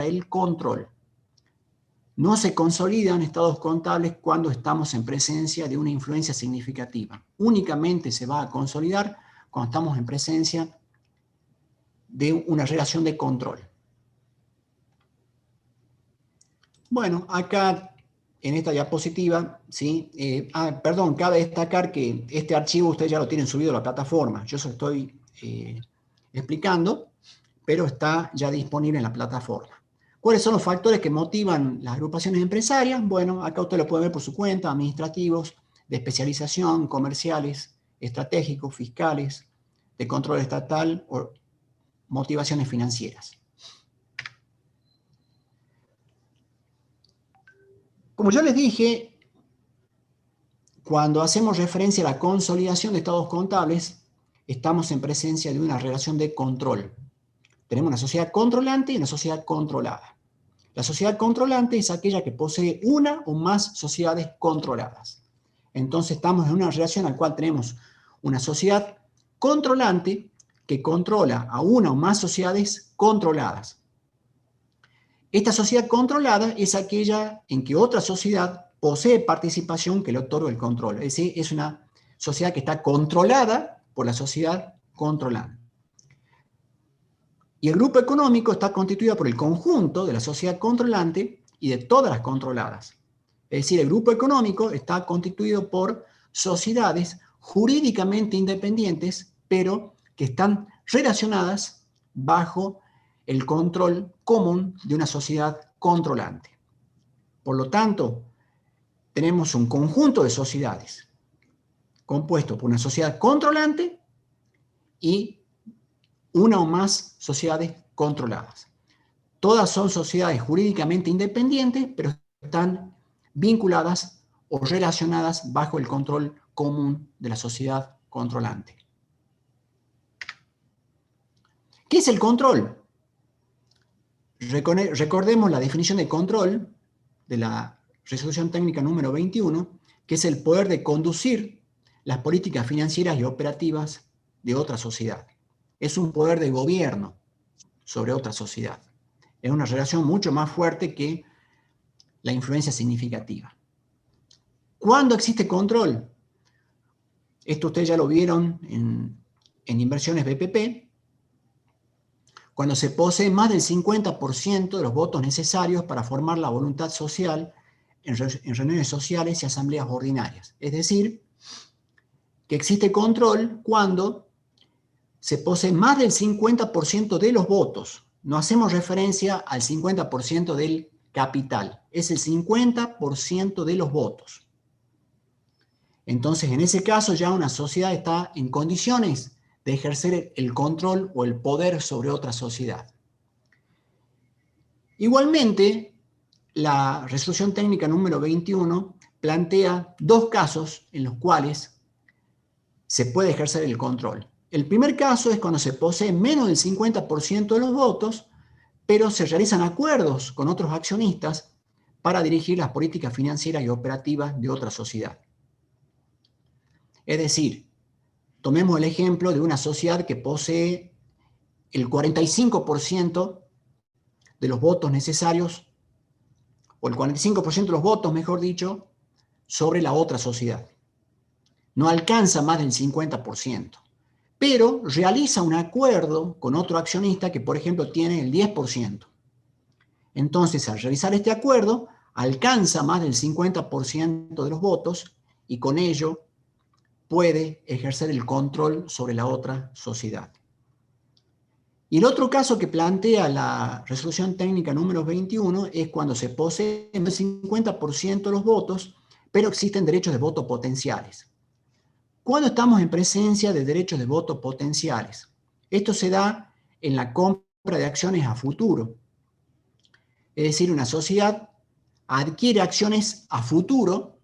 el control. No se consolidan estados contables cuando estamos en presencia de una influencia significativa. Únicamente se va a consolidar cuando estamos en presencia de una relación de control. Bueno, acá en esta diapositiva, ¿sí? Perdón, cabe destacar que este archivo ustedes ya lo tienen subido a la plataforma. Yo se lo estoy explicando, pero está ya disponible en la plataforma. ¿Cuáles son los factores que motivan las agrupaciones empresarias? Bueno, acá usted lo puede ver por su cuenta: administrativos, de especialización, comerciales, estratégicos, fiscales, de control estatal o motivaciones financieras. Como yo les dije, cuando hacemos referencia a la consolidación de estados contables, estamos en presencia de una relación de control. Tenemos una sociedad controlante y una sociedad controlada. La sociedad controlante es aquella que posee una o más sociedades controladas. Entonces estamos en una relación en la cual tenemos una sociedad controlante que controla a una o más sociedades controladas. Esta sociedad controlada es aquella en que otra sociedad posee participación que le otorga el control. Es decir, es una sociedad que está controlada por la sociedad controlada. Y el grupo económico está constituido por el conjunto de la sociedad controlante y de todas las controladas. Es decir, el grupo económico está constituido por sociedades jurídicamente independientes, pero que están relacionadas bajo el control común de una sociedad controlante. Por lo tanto, tenemos un conjunto de sociedades compuesto por una sociedad controlante y una o más sociedades controladas. Todas son sociedades jurídicamente independientes, pero están vinculadas o relacionadas bajo el control común de la sociedad controlante. ¿Qué es el control? Recordemos la definición de control de la resolución técnica número 21, que es el poder de conducir las políticas financieras y operativas de otra sociedad. Es un poder de gobierno sobre otra sociedad. Es una relación mucho más fuerte que la influencia significativa. ¿Cuándo existe control? Esto ustedes ya lo vieron en inversiones BPP, cuando se posee más del 50% de los votos necesarios para formar la voluntad social en reuniones sociales y asambleas ordinarias. Es decir, que existe control cuando se posee más del 50% de los votos. No hacemos referencia al 50% del capital, es el 50% de los votos. Entonces, en ese caso ya una sociedad está en condiciones de ejercer el control o el poder sobre otra sociedad. Igualmente, la resolución técnica número 21 plantea dos casos en los cuales se puede ejercer el control. El primer caso es cuando se posee menos del 50% de los votos, pero se realizan acuerdos con otros accionistas para dirigir las políticas financieras y operativas de otra sociedad. Es decir, tomemos el ejemplo de una sociedad que posee el 45% de los votos necesarios, o el 45% de los votos, mejor dicho, sobre la otra sociedad. No alcanza más del 50%, pero realiza un acuerdo con otro accionista que, por ejemplo, tiene el 10%. Entonces, al realizar este acuerdo, alcanza más del 50% de los votos y con ello puede ejercer el control sobre la otra sociedad. Y el otro caso que plantea la resolución técnica número 21 es cuando se posee el 50% de los votos, pero existen derechos de voto potenciales. ¿Cuándo estamos en presencia de derechos de voto potenciales? Esto se da en la compra de acciones a futuro. Es decir, una sociedad adquiere acciones a futuro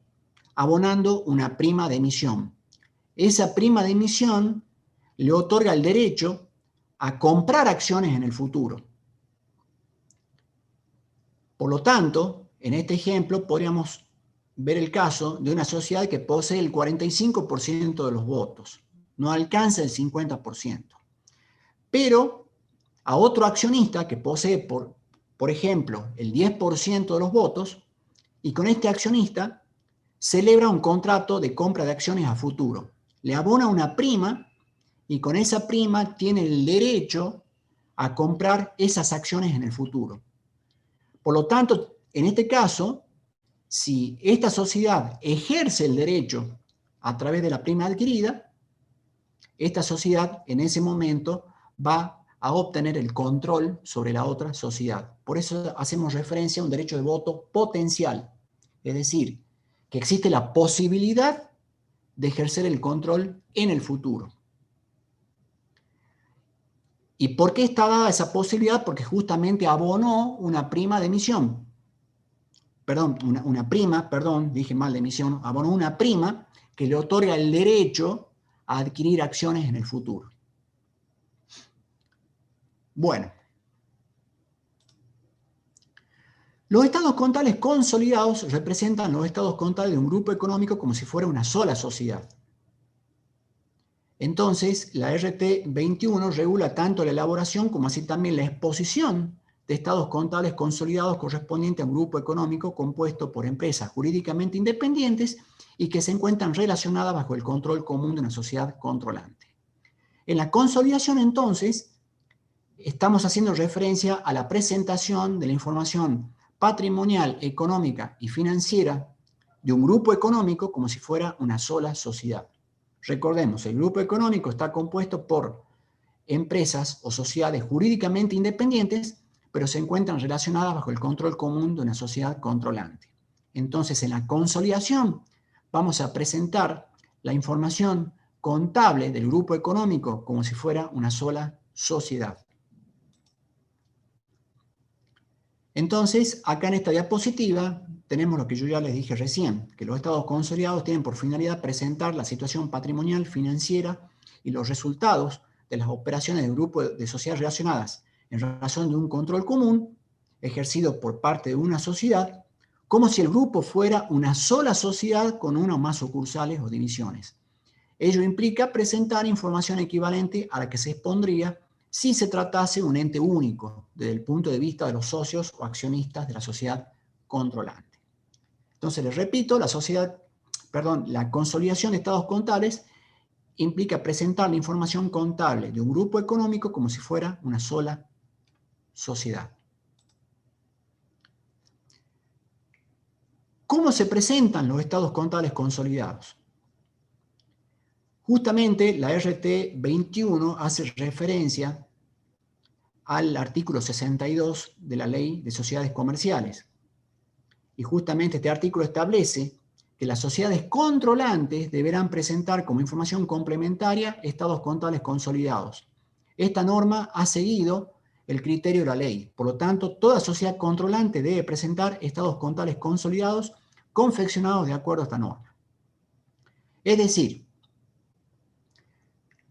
abonando una prima de emisión. Esa prima de emisión le otorga el derecho a comprar acciones en el futuro. Por lo tanto, en este ejemplo podríamos ver el caso de una sociedad que posee el 45% de los votos, no alcanza el 50%, pero a otro accionista que posee por por ejemplo, el 10% de los votos, y con este accionista celebra un contrato de compra de acciones a futuro. Le abona una prima y con esa prima tiene el derecho a comprar esas acciones en el futuro. Por lo tanto, en este caso, si esta sociedad ejerce el derecho a través de la prima adquirida, esta sociedad en ese momento va a obtener el control sobre la otra sociedad. Por eso hacemos referencia a un derecho de voto potencial, es decir, que existe la posibilidad de ejercer el control en el futuro. ¿Y por qué está dada esa posibilidad? Porque justamente abonó una prima de emisión. Dije mal de emisión, abonó una prima que le otorga el derecho a adquirir acciones en el futuro. Bueno. Los estados contables consolidados representan los estados contables de un grupo económico como si fuera una sola sociedad. Entonces, la RT 21 regula tanto la elaboración como así también la exposición de estados contables consolidados correspondientes a un grupo económico compuesto por empresas jurídicamente independientes y que se encuentran relacionadas bajo el control común de una sociedad controlante. En la consolidación, entonces, estamos haciendo referencia a la presentación de la información patrimonial, económica y financiera de un grupo económico como si fuera una sola sociedad. Recordemos, el grupo económico está compuesto por empresas o sociedades jurídicamente independientes, pero se encuentran relacionadas bajo el control común de una sociedad controlante. Entonces, en la consolidación vamos a presentar la información contable del grupo económico como si fuera una sola sociedad. Entonces, acá en esta diapositiva tenemos lo que yo ya les dije recién, que los estados consolidados tienen por finalidad presentar la situación patrimonial, financiera y los resultados de las operaciones del grupo de sociedades relacionadas en razón de un control común ejercido por parte de una sociedad, como si el grupo fuera una sola sociedad con una o más sucursales o divisiones. Ello implica presentar información equivalente a la que se expondría si se tratase de un ente único, desde el punto de vista de los socios o accionistas de la sociedad controlante. Entonces, les repito, la consolidación de estados contables implica presentar la información contable de un grupo económico como si fuera una sola sociedad. ¿Cómo se presentan los estados contables consolidados? Justamente la RT 21 hace referencia al artículo 62 de la Ley de Sociedades Comerciales. Y justamente este artículo establece que las sociedades controlantes deberán presentar como información complementaria estados contables consolidados. Esta norma ha seguido el criterio de la ley. Por lo tanto, toda sociedad controlante debe presentar estados contables consolidados confeccionados de acuerdo a esta norma. Es decir,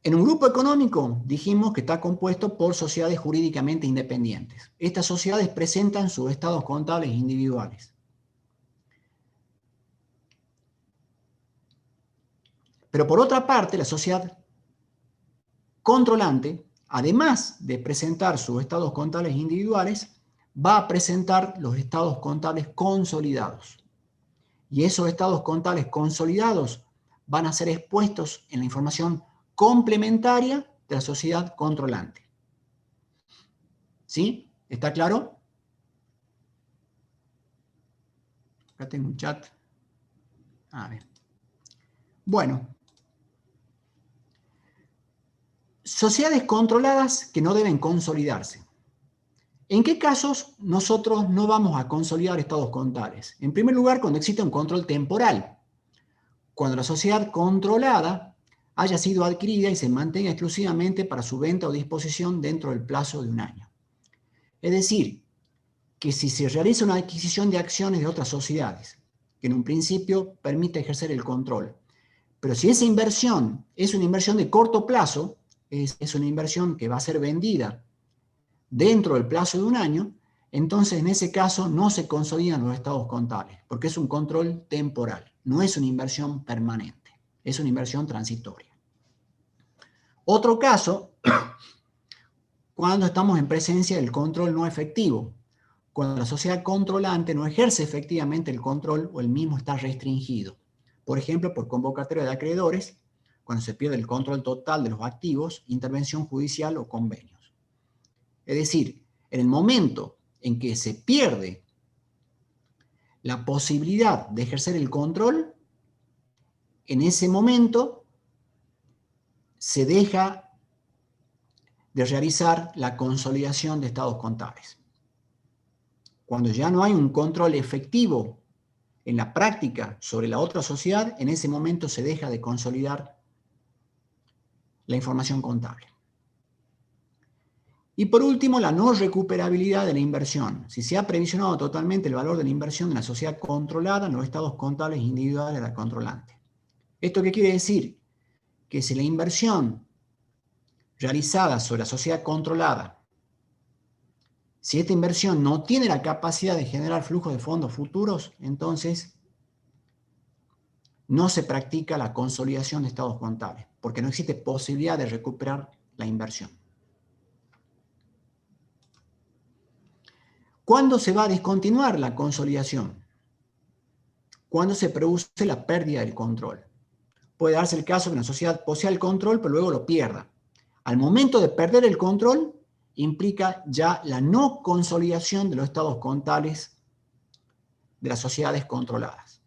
en un grupo económico dijimos que está compuesto por sociedades jurídicamente independientes. Estas sociedades presentan sus estados contables individuales. Pero por otra parte, la sociedad controlante, además de presentar sus estados contables individuales, va a presentar los estados contables consolidados. Y esos estados contables consolidados van a ser expuestos en la información complementaria de la sociedad controlante. ¿Sí? ¿Está claro? Acá tengo un chat. A ver. Bueno. Sociedades controladas que no deben consolidarse. ¿En qué casos nosotros no vamos a consolidar estados contables? En primer lugar, cuando existe un control temporal. Cuando la sociedad controlada haya sido adquirida y se mantenga exclusivamente para su venta o disposición dentro del plazo de un año. Es decir, que si se realiza una adquisición de acciones de otras sociedades, que en un principio permite ejercer el control, pero si esa inversión es una inversión de corto plazo, es una inversión que va a ser vendida dentro del plazo de un año, entonces en ese caso no se consolidan los estados contables, porque es un control temporal, no es una inversión permanente, es una inversión transitoria. Otro caso, cuando estamos en presencia del control no efectivo, cuando la sociedad controlante no ejerce efectivamente el control o el mismo está restringido. Por ejemplo, por convocatoria de acreedores, cuando se pierde el control total de los activos, intervención judicial o convenios. Es decir, en el momento en que se pierde la posibilidad de ejercer el control, en ese momento se deja de realizar la consolidación de estados contables. Cuando ya no hay un control efectivo en la práctica sobre la otra sociedad, en ese momento se deja de consolidar la información contable. Y por último, la no recuperabilidad de la inversión. Si se ha previsionado totalmente el valor de la inversión de la sociedad controlada en los estados contables individuales de la controlante. ¿Esto qué quiere decir? Que si la inversión realizada sobre la sociedad controlada, si esta inversión no tiene la capacidad de generar flujos de fondos futuros, entonces no se practica la consolidación de estados contables, porque no existe posibilidad de recuperar la inversión. ¿Cuándo se va a discontinuar la consolidación? Cuando se produce la pérdida del control. Puede darse el caso que una sociedad posea el control, pero luego lo pierda. Al momento de perder el control, implica ya la no consolidación de los estados contables de las sociedades controladas.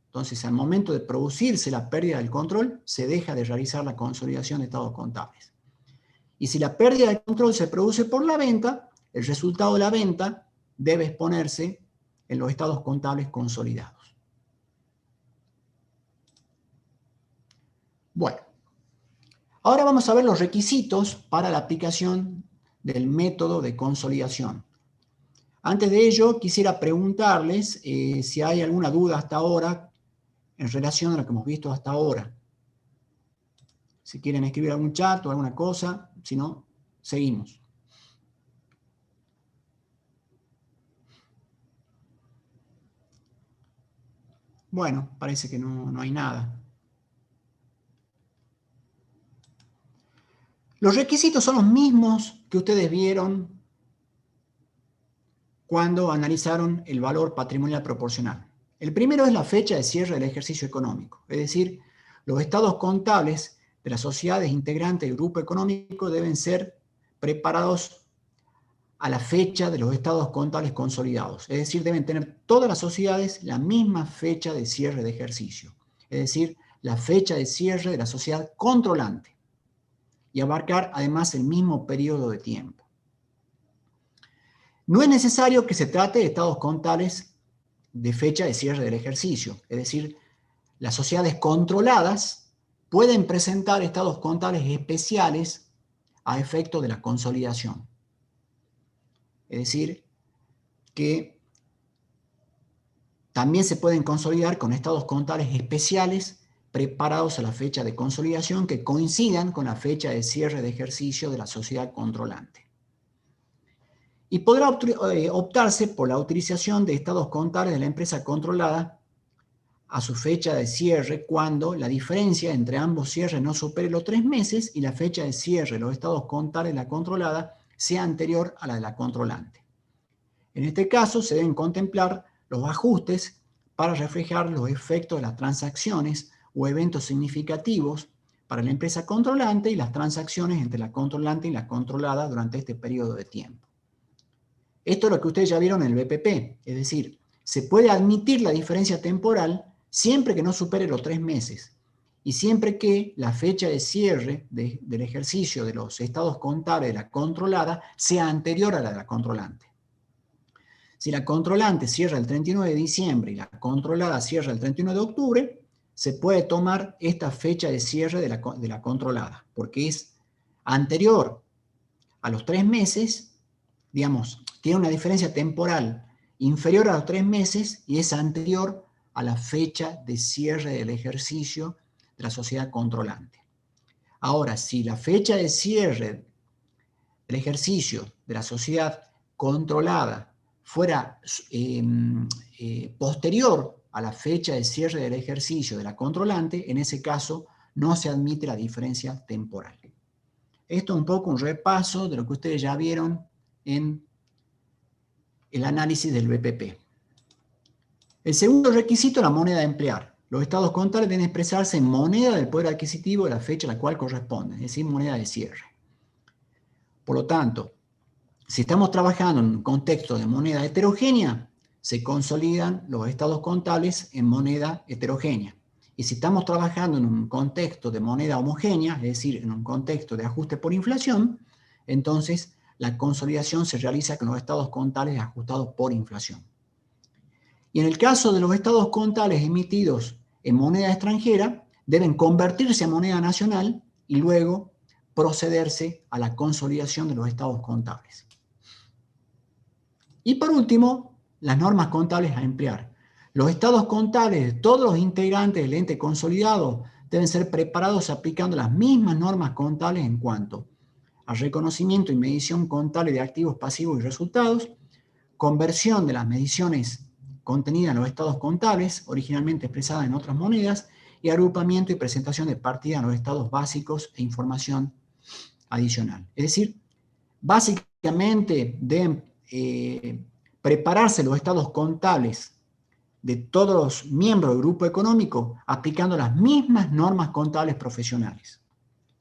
Entonces, al momento de producirse la pérdida del control, se deja de realizar la consolidación de estados contables. Y si la pérdida del control se produce por la venta, el resultado de la venta debe exponerse en los estados contables consolidados. Bueno, ahora vamos a ver los requisitos para la aplicación del método de consolidación. Antes de ello, quisiera preguntarles si hay alguna duda hasta ahora en relación a lo que hemos visto hasta ahora. Si quieren escribir algún chat o alguna cosa, si no, seguimos. Bueno, parece que no hay nada. Los requisitos son los mismos que ustedes vieron cuando analizaron el valor patrimonial proporcional. El primero es la fecha de cierre del ejercicio económico, es decir, los estados contables de las sociedades integrantes del grupo económico deben ser preparados a la fecha de los estados contables consolidados, es decir, deben tener todas las sociedades la misma fecha de cierre de ejercicio, es decir, la fecha de cierre de la sociedad controlante, y abarcar además el mismo periodo de tiempo. No es necesario que se trate de estados contables de fecha de cierre del ejercicio, es decir, las sociedades controladas pueden presentar estados contables especiales a efecto de la consolidación. Es decir, que también se pueden consolidar con estados contables especiales preparados a la fecha de consolidación que coincidan con la fecha de cierre de ejercicio de la sociedad controlante. Y podrá optarse por la utilización de estados contables de la empresa controlada a su fecha de cierre cuando la diferencia entre ambos cierres no supere los 3 meses y la fecha de cierre de los estados contables de la controlada sea anterior a la de la controlante. En este caso se deben contemplar los ajustes para reflejar los efectos de las transacciones o eventos significativos para la empresa controlante y las transacciones entre la controlante y la controlada durante este periodo de tiempo. Esto es lo que ustedes ya vieron en el BPP, es decir, se puede admitir la diferencia temporal siempre que no supere los 3 meses y siempre que la fecha de cierre del ejercicio de los estados contables de la controlada sea anterior a la de la controlante. Si la controlante cierra el 31 de diciembre y la controlada cierra el 31 de octubre, se puede tomar esta fecha de cierre de la controlada, porque es anterior a los 3 meses, digamos, tiene una diferencia temporal inferior a los 3 meses y es anterior a la fecha de cierre del ejercicio de la sociedad controlante. Ahora, si la fecha de cierre del ejercicio de la sociedad controlada fuera posterior a la fecha de cierre del ejercicio de la controlante, en ese caso no se admite la diferencia temporal. Esto es un poco un repaso de lo que ustedes ya vieron en el análisis del BPP. El segundo requisito es la moneda a emplear. Los estados contables deben expresarse en moneda del poder adquisitivo de la fecha a la cual corresponden, es decir, moneda de cierre. Por lo tanto, si estamos trabajando en un contexto de moneda heterogénea, se consolidan los estados contables en moneda heterogénea. Y si estamos trabajando en un contexto de moneda homogénea, es decir, en un contexto de ajuste por inflación, entonces la consolidación se realiza con los estados contables ajustados por inflación. Y en el caso de los estados contables emitidos en moneda extranjera, deben convertirse a moneda nacional y luego procederse a la consolidación de los estados contables. Y por último, las normas contables a emplear. Los estados contables de todos los integrantes del ente consolidado deben ser preparados aplicando las mismas normas contables en cuanto al reconocimiento y medición contable de activos, pasivos y resultados, conversión de las mediciones contenidas en los estados contables, originalmente expresadas en otras monedas, y agrupamiento y presentación de partida en los estados básicos e información adicional. Es decir, básicamente deben prepararse los estados contables de todos los miembros del grupo económico aplicando las mismas normas contables profesionales.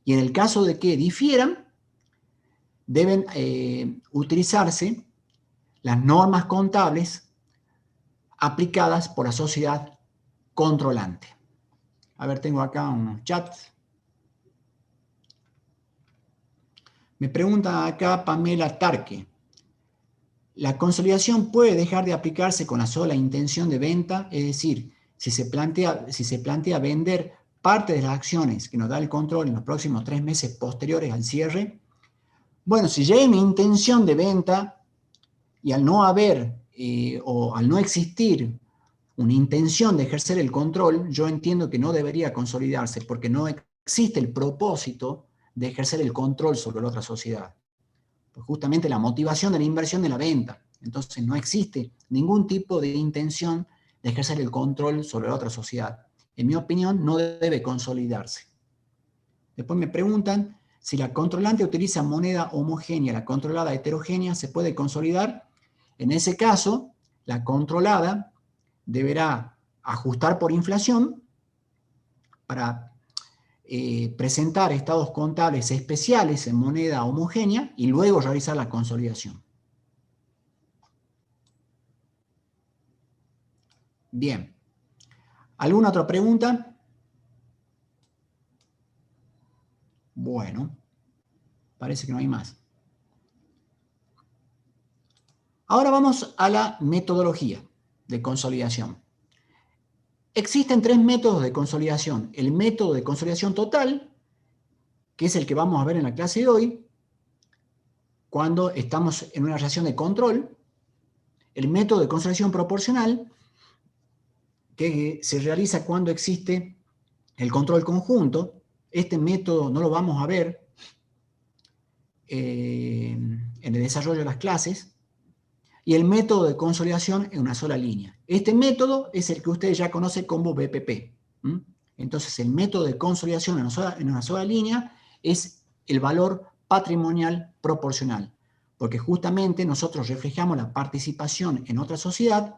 Y en el caso de que difieran, deben utilizarse las normas contables aplicadas por la sociedad controlante. A ver, tengo acá unos chats. Me pregunta acá Pamela Tarque. ¿La consolidación puede dejar de aplicarse con la sola intención de venta? Es decir, si se plantea vender parte de las acciones que nos da el control en los próximos 3 meses posteriores al cierre. Bueno, si ya hay una intención de venta y al no haber o al no existir una intención de ejercer el control, yo entiendo que no debería consolidarse porque no existe el propósito de ejercer el control sobre la otra sociedad. Pues justamente la motivación de la inversión de la venta. Entonces no existe ningún tipo de intención de ejercer el control sobre la otra sociedad. En mi opinión, no debe consolidarse. Después me preguntan si la controlante utiliza moneda homogénea, la controlada heterogénea, ¿se puede consolidar? En ese caso, la controlada deberá ajustar por inflación para presentar estados contables especiales en moneda homogénea y luego realizar la consolidación. Bien. ¿Alguna otra pregunta? Bueno, parece que no hay más. Ahora vamos a la metodología de consolidación. Existen 3 métodos de consolidación. El método de consolidación total, que es el que vamos a ver en la clase de hoy, cuando estamos en una relación de control. El método de consolidación proporcional, que se realiza cuando existe el control conjunto. Este método no lo vamos a ver en el desarrollo de las clases. Y el método de consolidación en una sola línea. Este método es el que ustedes ya conocen como BPP. Entonces, el método de consolidación en una sola línea es el valor patrimonial proporcional, porque justamente nosotros reflejamos la participación en otra sociedad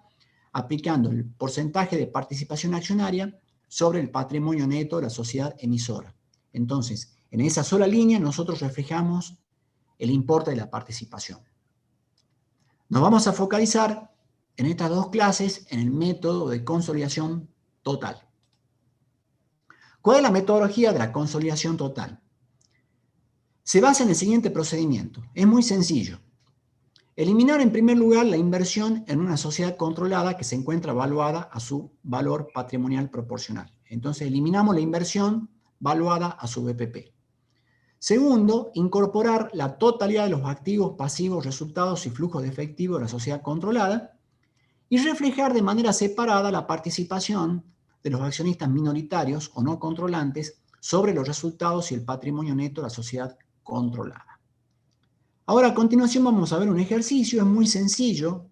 aplicando el porcentaje de participación accionaria sobre el patrimonio neto de la sociedad emisora. Entonces, en esa sola línea nosotros reflejamos el importe de la participación. Nos vamos a focalizar en estas 2 clases en el método de consolidación total. ¿Cuál es la metodología de la consolidación total? Se basa en el siguiente procedimiento. Es muy sencillo. Eliminar en primer lugar la inversión en una sociedad controlada que se encuentra valuada a su valor patrimonial proporcional. Entonces eliminamos la inversión valuada a su BPP. Segundo, incorporar la totalidad de los activos, pasivos, resultados y flujos de efectivo de la sociedad controlada y reflejar de manera separada la participación de los accionistas minoritarios o no controlantes sobre los resultados y el patrimonio neto de la sociedad controlada. Ahora, a continuación vamos a ver un ejercicio, es muy sencillo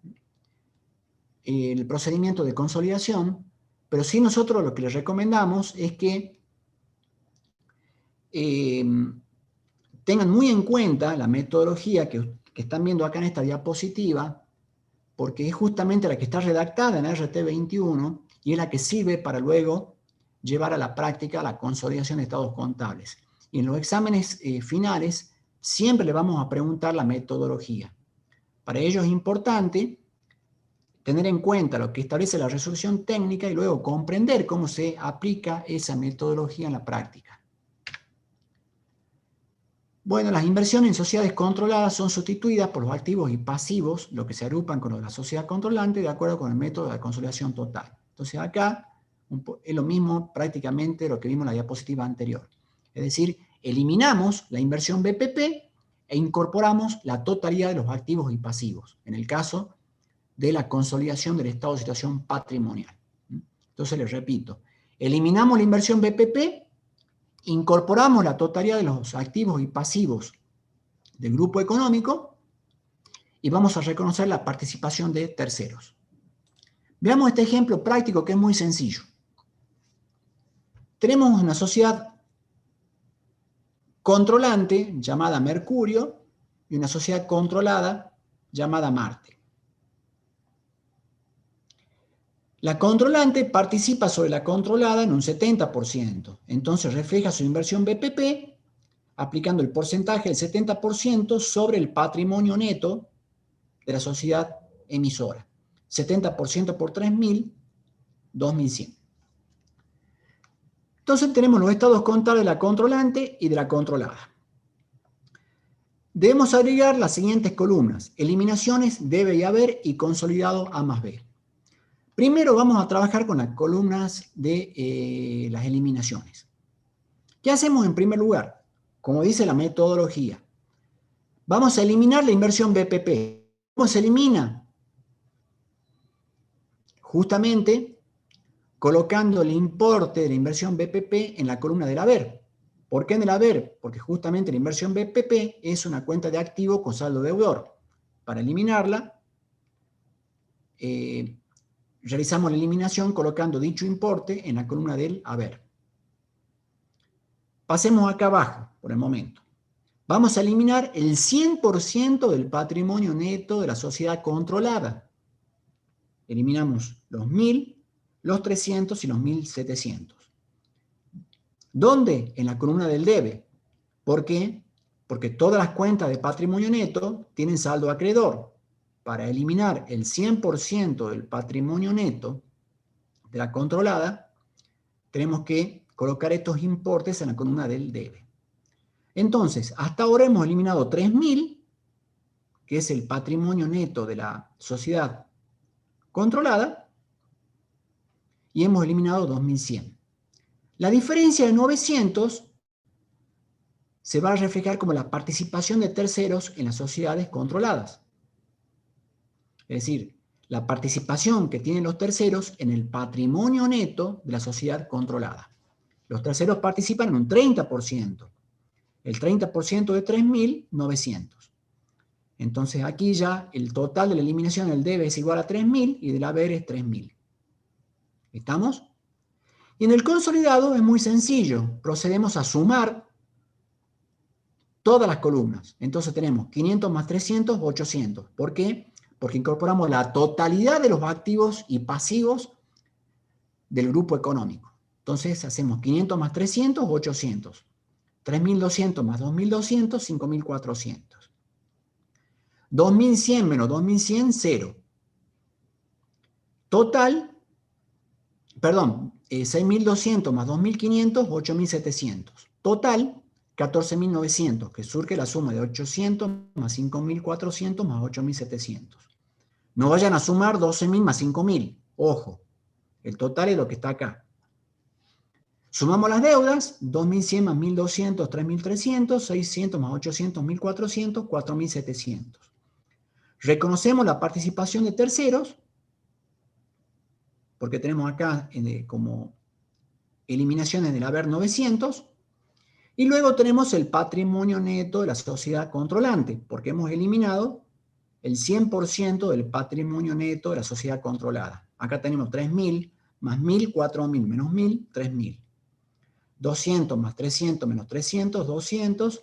el procedimiento de consolidación, pero sí nosotros lo que les recomendamos es que tengan muy en cuenta la metodología que están viendo acá en esta diapositiva, porque es justamente la que está redactada en RT21 y es la que sirve para luego llevar a la práctica la consolidación de estados contables. Y en los exámenes finales siempre le vamos a preguntar la metodología. Para ello es importante tener en cuenta lo que establece la resolución técnica y luego comprender cómo se aplica esa metodología en la práctica. Bueno, las inversiones en sociedades controladas son sustituidas por los activos y pasivos, lo que se agrupan con la sociedad controlante de acuerdo con el método de la consolidación total. Entonces acá es lo mismo prácticamente lo que vimos en la diapositiva anterior. Es decir, eliminamos la inversión BPP e incorporamos la totalidad de los activos y pasivos, en el caso de la consolidación del estado de situación patrimonial. Entonces les repito, eliminamos la inversión BPP, incorporamos la totalidad de los activos y pasivos del grupo económico y vamos a reconocer la participación de terceros. Veamos este ejemplo práctico que es muy sencillo. Tenemos una sociedad controlante llamada Mercurio y una sociedad controlada llamada Marte. La controlante participa sobre la controlada en un 70%, entonces refleja su inversión BPP aplicando el porcentaje del 70% sobre el patrimonio neto de la sociedad emisora. 70% por 3.000, 2.100. Entonces tenemos los estados contables de la controlante y de la controlada. Debemos agregar las siguientes columnas: eliminaciones, debe y haber y consolidado A más B. Primero vamos a trabajar con las columnas de las eliminaciones. ¿Qué hacemos en primer lugar? Como dice la metodología, vamos a eliminar la inversión BPP. ¿Cómo se elimina? Justamente colocando el importe de la inversión BPP en la columna del haber. ¿Por qué en el haber? Porque justamente la inversión BPP es una cuenta de activo con saldo deudor. Para eliminarla, realizamos la eliminación colocando dicho importe en la columna del haber. Pasemos acá abajo por el momento. Vamos a eliminar el 100% del patrimonio neto de la sociedad controlada. Eliminamos los 1.000, los 300 y los 1.700. ¿Dónde? En la columna del debe. ¿Por qué? Porque todas las cuentas de patrimonio neto tienen saldo acreedor. Para eliminar el 100% del patrimonio neto de la controlada, tenemos que colocar estos importes en la columna del debe. Entonces, hasta ahora hemos eliminado 3.000, que es el patrimonio neto de la sociedad controlada, y hemos eliminado 2.100. La diferencia de 900 se va a reflejar como la participación de terceros en las sociedades controladas. Es decir, la participación que tienen los terceros en el patrimonio neto de la sociedad controlada. Los terceros participan en un 30%. El 30% de 3.900. Entonces aquí ya el total de la eliminación del debe es igual a 3.000 y del haber es 3.000. ¿Estamos? Y en el consolidado es muy sencillo. Procedemos a sumar todas las columnas. Entonces tenemos 500 más 300, 800. ¿Por qué? Porque incorporamos la totalidad de los activos y pasivos del grupo económico. Entonces hacemos 500 más 300, 800. 3.200 más 2.200, 5.400. 2.100 menos 2.100, 0. Total, 6.200 más 2.500, 8.700. Total, 14.900, que surge la suma de 800 más 5.400 más 8.700. No vayan a sumar 12.000 más 5.000. Ojo, el total es lo que está acá. Sumamos las deudas, 2.100 más 1.200, 3.300, 600 más 800, 1.400, 4.700. Reconocemos la participación de terceros, porque tenemos acá como eliminaciones del haber 900, y luego tenemos el patrimonio neto de la sociedad controlante, porque hemos eliminado el 100% del patrimonio neto de la sociedad controlada. Acá tenemos 3.000 más 1.000, 4.000 menos 1.000, 3.000. 200 más 300 menos 300, 200,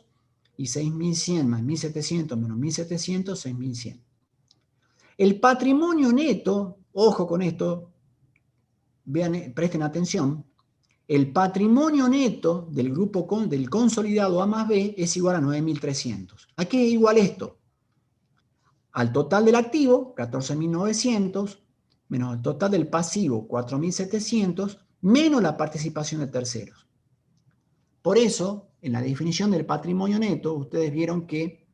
y 6.100 más 1.700 menos 1.700, 6.100. El patrimonio neto, ojo con esto, vean, presten atención, el patrimonio neto del grupo del consolidado A más B es igual a 9.300. ¿A qué es igual esto? Al total del activo, 14.900, menos el total del pasivo, 4.700, menos la participación de terceros. Por eso, en la definición del patrimonio neto, ustedes vieron que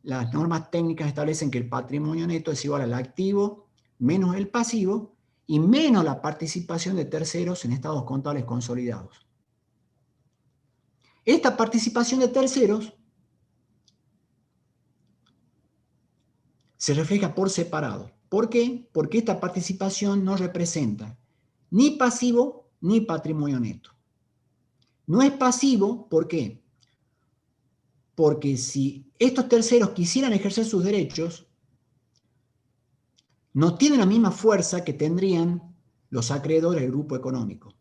las normas técnicas establecen que el patrimonio neto es igual al activo menos el pasivo y menos la participación de terceros en estados contables consolidados. Esta participación de terceros se refleja por separado. ¿Por qué? Porque esta participación no representa ni pasivo ni patrimonio neto. No es pasivo, ¿por qué? Porque si estos terceros quisieran ejercer sus derechos, no tienen la misma fuerza que tendrían los acreedores del grupo económico.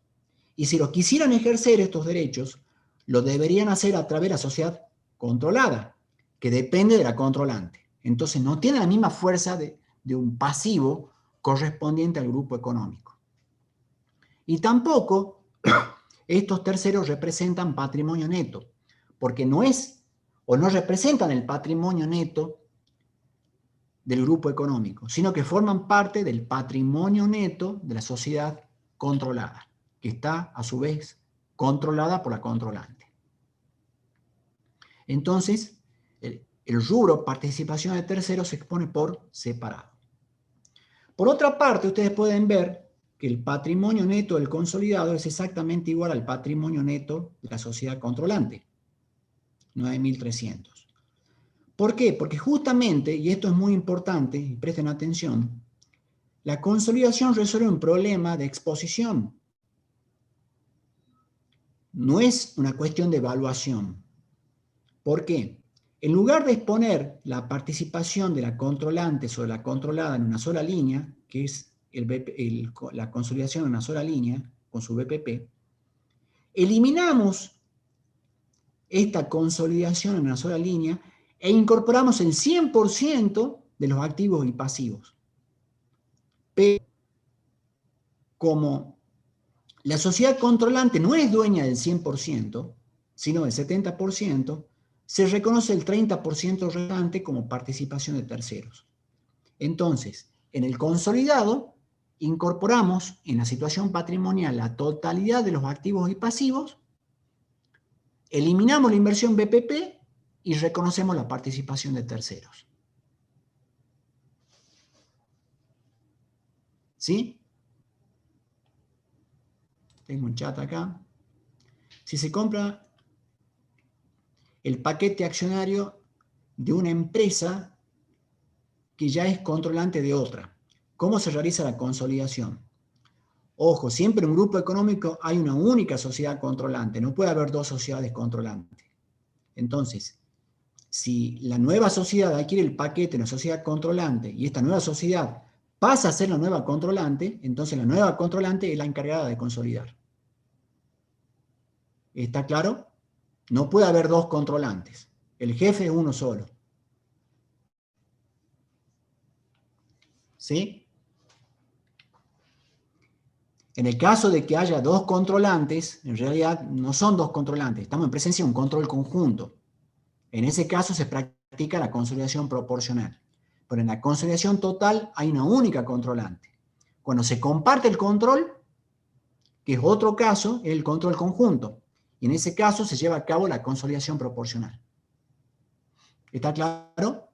Y si los quisieran ejercer estos derechos, lo deberían hacer a través de la sociedad controlada, que depende de la controlante. Entonces no tiene la misma fuerza de un pasivo correspondiente al grupo económico. Y tampoco estos terceros representan patrimonio neto, porque no es o no representan el patrimonio neto del grupo económico, sino que forman parte del patrimonio neto de la sociedad controlada, que está a su vez controlada por la controlante. Entonces, el rubro participación de terceros se expone por separado. Por otra parte, ustedes pueden ver que el patrimonio neto del consolidado es exactamente igual al patrimonio neto de la sociedad controlante, 9.300. ¿Por qué? Porque justamente, y esto es muy importante, y presten atención, la consolidación resuelve un problema de exposición. No es una cuestión de evaluación. ¿Por qué? En lugar de exponer la participación de la controlante sobre la controlada en una sola línea, que es la consolidación en una sola línea, con su BPP, eliminamos esta consolidación en una sola línea e incorporamos el 100% de los activos y pasivos. Pero como la sociedad controlante no es dueña del 100%, sino del 70%, se reconoce el 30% restante como participación de terceros. Entonces, en el consolidado, incorporamos en la situación patrimonial la totalidad de los activos y pasivos, eliminamos la inversión BPP y reconocemos la participación de terceros. ¿Sí? Tengo un chat acá. Si se compra el paquete accionario de una empresa que ya es controlante de otra, ¿cómo se realiza la consolidación? Ojo, siempre en un grupo económico hay una única sociedad controlante, no puede haber dos sociedades controlantes. Entonces, si la nueva sociedad adquiere el paquete de una sociedad controlante y esta nueva sociedad pasa a ser la nueva controlante, entonces la nueva controlante es la encargada de consolidar. ¿Está claro? No puede haber dos controlantes. El jefe es uno solo. ¿Sí? En el caso de que haya dos controlantes, en realidad no son dos controlantes, estamos en presencia de un control conjunto. En ese caso se practica la consolidación proporcional. Pero en la consolidación total hay una única controlante. Cuando se comparte el control, que es otro caso, es el control conjunto. Y en ese caso se lleva a cabo la consolidación proporcional. ¿Está claro?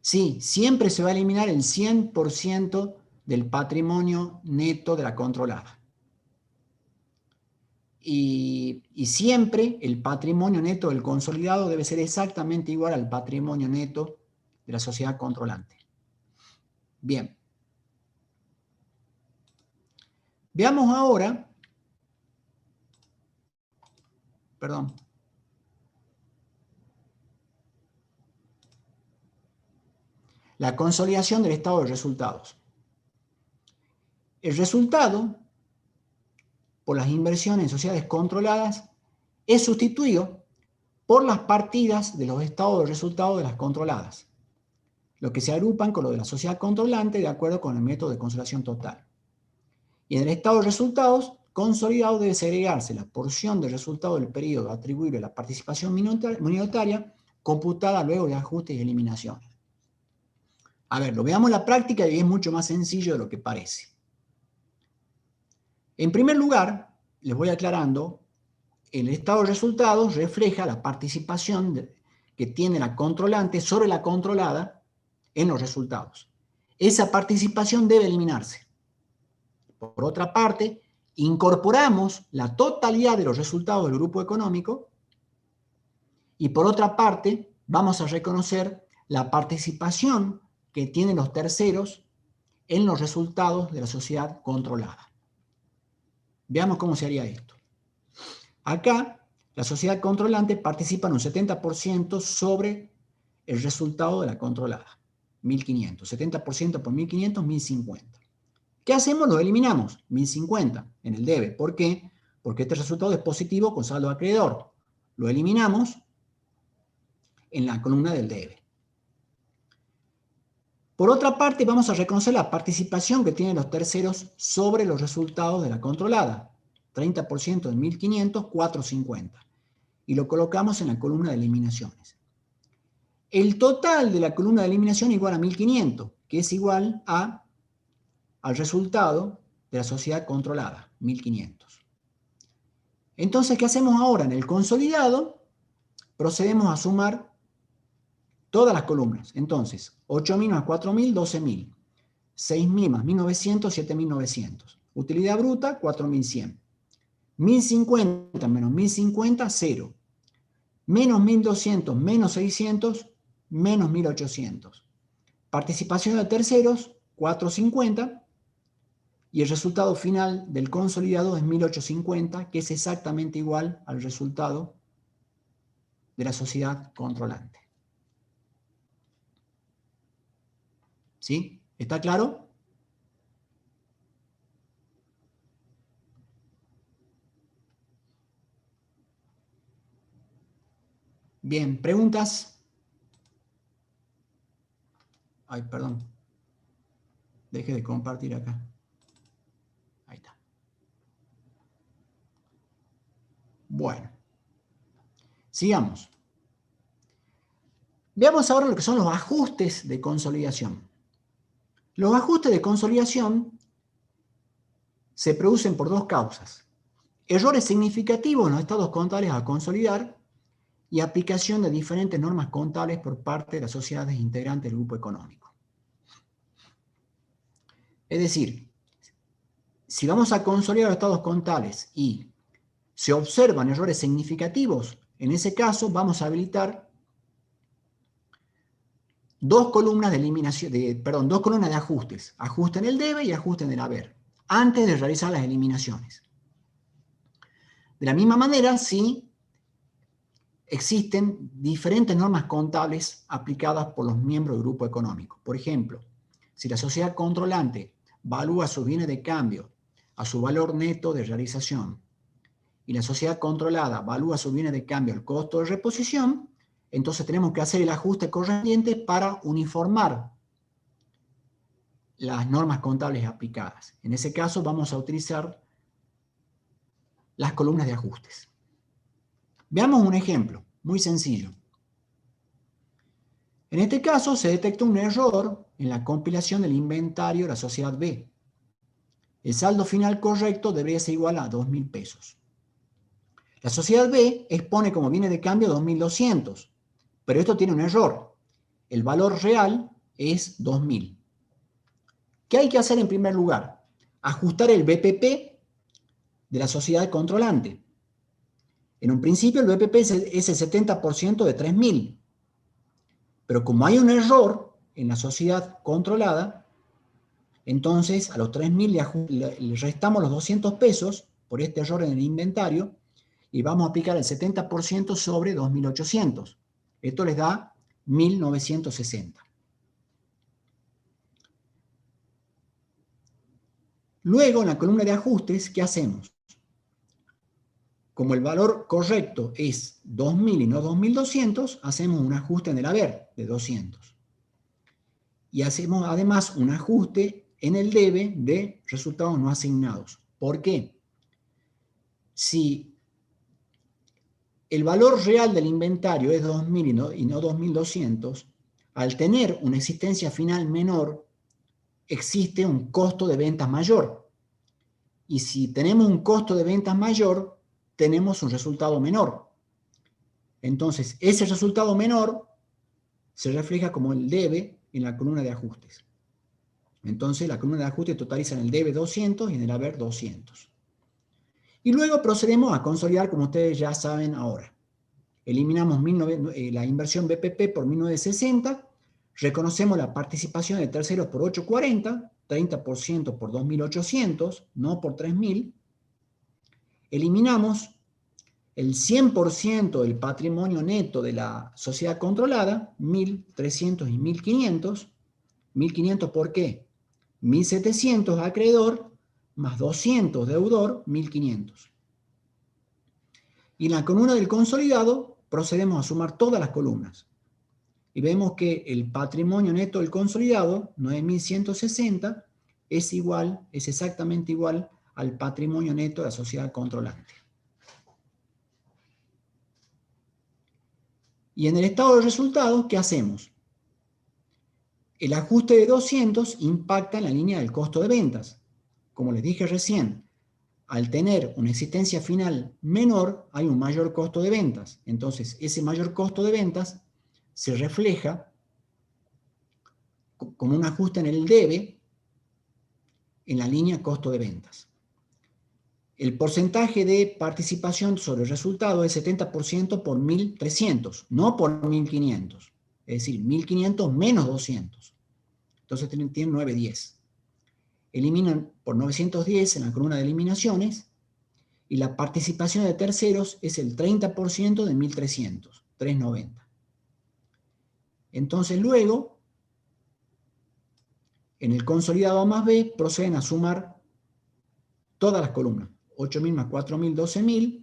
Sí, siempre se va a eliminar el 100% del patrimonio neto de la controlada. Y siempre el patrimonio neto del consolidado debe ser exactamente igual al patrimonio neto de la sociedad controlante. Bien. Veamos ahora, perdón, la consolidación del estado de resultados. El resultado, por las inversiones en sociedades controladas, es sustituido por las partidas de los estados de resultados de las controladas, lo que se agrupan con lo de la sociedad controlante de acuerdo con el método de consolidación total. Y en el estado de resultados consolidado debe segregarse la porción del resultado del periodo atribuible a la participación minoritaria computada luego de ajustes y eliminaciones. A ver, lo veamos en la práctica y es mucho más sencillo de lo que parece. En primer lugar, les voy aclarando, el estado de resultados refleja la participación que tiene la controlante sobre la controlada en los resultados. Esa participación debe eliminarse. Por otra parte, incorporamos la totalidad de los resultados del grupo económico y por otra parte, vamos a reconocer la participación que tienen los terceros en los resultados de la sociedad controlada. Veamos cómo se haría esto. Acá, la sociedad controlante participa en un 70% sobre el resultado de la controlada, 1.500. 70% por 1.500, 1.050. ¿Qué hacemos? Lo eliminamos, 1.050 en el debe. ¿Por qué? Porque este resultado es positivo con saldo acreedor. Lo eliminamos en la columna del debe. Por otra parte, vamos a reconocer la participación que tienen los terceros sobre los resultados de la controlada. 30% de 1.500, 450. Y lo colocamos en la columna de eliminaciones. El total de la columna de eliminación es igual a 1.500, que es igual al resultado de la sociedad controlada, 1.500. Entonces, ¿qué hacemos ahora? En el consolidado, procedemos a sumar todas las columnas. Entonces, 8.000 más 4.000, 12.000. 6.000 más 1.900, 7.900. Utilidad bruta, 4.100. 1.050 menos 1.050, 0. Menos 1.200, menos 600, menos 1.800. Participación de terceros, 450. Y el resultado final del consolidado es 1.850, que es exactamente igual al resultado de la sociedad controlante. ¿Sí? ¿Está claro? Bien, ¿preguntas? Ay, perdón. Deje de compartir acá. Ahí está. Bueno. Sigamos. Veamos ahora lo que son los ajustes de consolidación. Los ajustes de consolidación se producen por dos causas. Errores significativos en los estados contables a consolidar y aplicación de diferentes normas contables por parte de las sociedades integrantes del grupo económico. Es decir, si vamos a consolidar los estados contables y se observan errores significativos, en ese caso vamos a habilitar dos columnas de eliminación, dos columnas de ajustes. Ajuste en el debe y ajuste en el haber, antes de realizar las eliminaciones. De la misma manera, si existen diferentes normas contables aplicadas por los miembros del grupo económico. Por ejemplo, si la sociedad controlante valúa sus bienes de cambio a su valor neto de realización y la sociedad controlada valúa sus bienes de cambio al costo de reposición, entonces tenemos que hacer el ajuste correspondiente para uniformar las normas contables aplicadas. En ese caso vamos a utilizar las columnas de ajustes. Veamos un ejemplo muy sencillo. En este caso se detecta un error en la compilación del inventario de la sociedad B. El saldo final correcto debería ser igual a 2.000 pesos. La sociedad B expone como bienes de cambio 2.200, pero esto tiene un error. El valor real es 2.000. ¿Qué hay que hacer en primer lugar? Ajustar el BPP de la sociedad controlante. En un principio el BPP es el 70% de 3.000. Pero como hay un error en la sociedad controlada, entonces a los 3.000 le restamos los 200 pesos por este error en el inventario y vamos a aplicar el 70% sobre 2.800. Esto les da 1.960. Luego, en la columna de ajustes, ¿qué hacemos? Como el valor correcto es 2.000 y no 2.200, hacemos un ajuste en el haber de 200. Y hacemos además un ajuste en el debe de resultados no asignados. ¿Por qué? Si el valor real del inventario es 2.000 y no 2.200, al tener una existencia final menor, existe un costo de ventas mayor. Y si tenemos un costo de ventas mayor, tenemos un resultado menor. Entonces, ese resultado menor se refleja como el debe en la columna de ajustes. Entonces, la columna de ajustes totaliza en el debe 200 y en el haber 200. Y luego procedemos a consolidar, como ustedes ya saben ahora. Eliminamos la inversión BPP por 1960, reconocemos la participación de terceros por 840, 30% por 2.800, no por 3.000. Eliminamos el 100% del patrimonio neto de la sociedad controlada, 1.300 y 1.500. 1.500, ¿por qué? 1.700 acreedor más 200 deudor, 1.500. Y en la columna del consolidado procedemos a sumar todas las columnas. Y vemos que el patrimonio neto del consolidado, 9.160, es exactamente igual al patrimonio neto de la sociedad controlante. Y en el estado de resultados, ¿qué hacemos? El ajuste de 200 impacta en la línea del costo de ventas. Como les dije recién, al tener una existencia final menor, hay un mayor costo de ventas. Entonces, ese mayor costo de ventas se refleja como un ajuste en el debe en la línea costo de ventas. El porcentaje de participación sobre el resultado es 70% por 1.300, no por 1.500. Es decir, 1.500 menos 200. Entonces tienen 910. Eliminan por 910 en la columna de eliminaciones y la participación de terceros es el 30% de 1.300, 390. Entonces luego, en el consolidado A más B, proceden a sumar todas las columnas. 8.000 más 4.000, 12.000,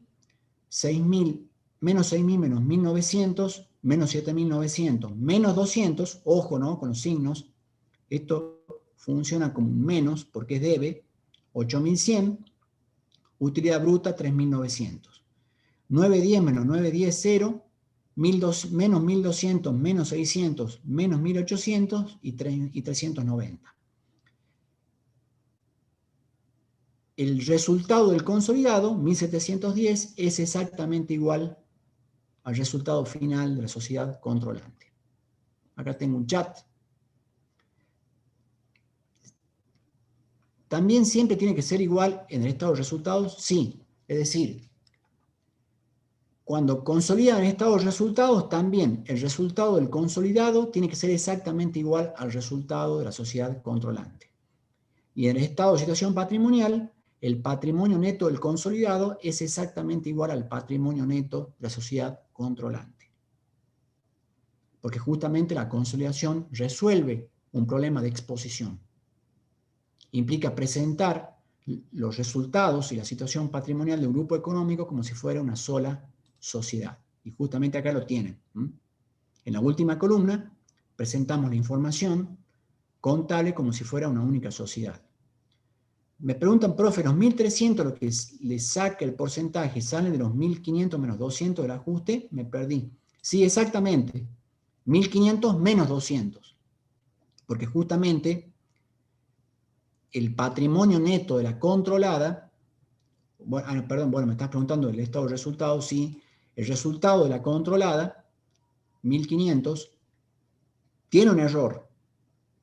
6.000 menos 6.000 menos 1.900, menos 7.900, menos 200, ojo, ¿no? Con los signos, esto funciona como un menos porque es debe, 8.100, utilidad bruta 3.900. 910 menos 910, 0, menos 1.200, menos 600, menos 1.800 y 390. El resultado del consolidado, 1.710, es exactamente igual al resultado final de la sociedad controlante. Acá tengo un chat. ¿También siempre tiene que ser igual en el estado de resultados? Sí. Es decir, cuando consolidan el estado de resultados, también el resultado del consolidado tiene que ser exactamente igual al resultado de la sociedad controlante. Y en el estado de situación patrimonial, el patrimonio neto del consolidado es exactamente igual al patrimonio neto de la sociedad controlante. Porque justamente la consolidación resuelve un problema de exposición. Implica presentar los resultados y la situación patrimonial de un grupo económico como si fuera una sola sociedad. Y justamente acá lo tienen. En la última columna presentamos la información contable como si fuera una única sociedad. Me preguntan, profe, los 1.300, lo que le saca el porcentaje, sale de los 1.500 menos 200 del ajuste, me perdí. Sí, exactamente, 1.500 menos 200, porque justamente el patrimonio neto de la controlada, bueno, me estás preguntando el estado de resultados, sí, el resultado de la controlada, 1.500, tiene un error,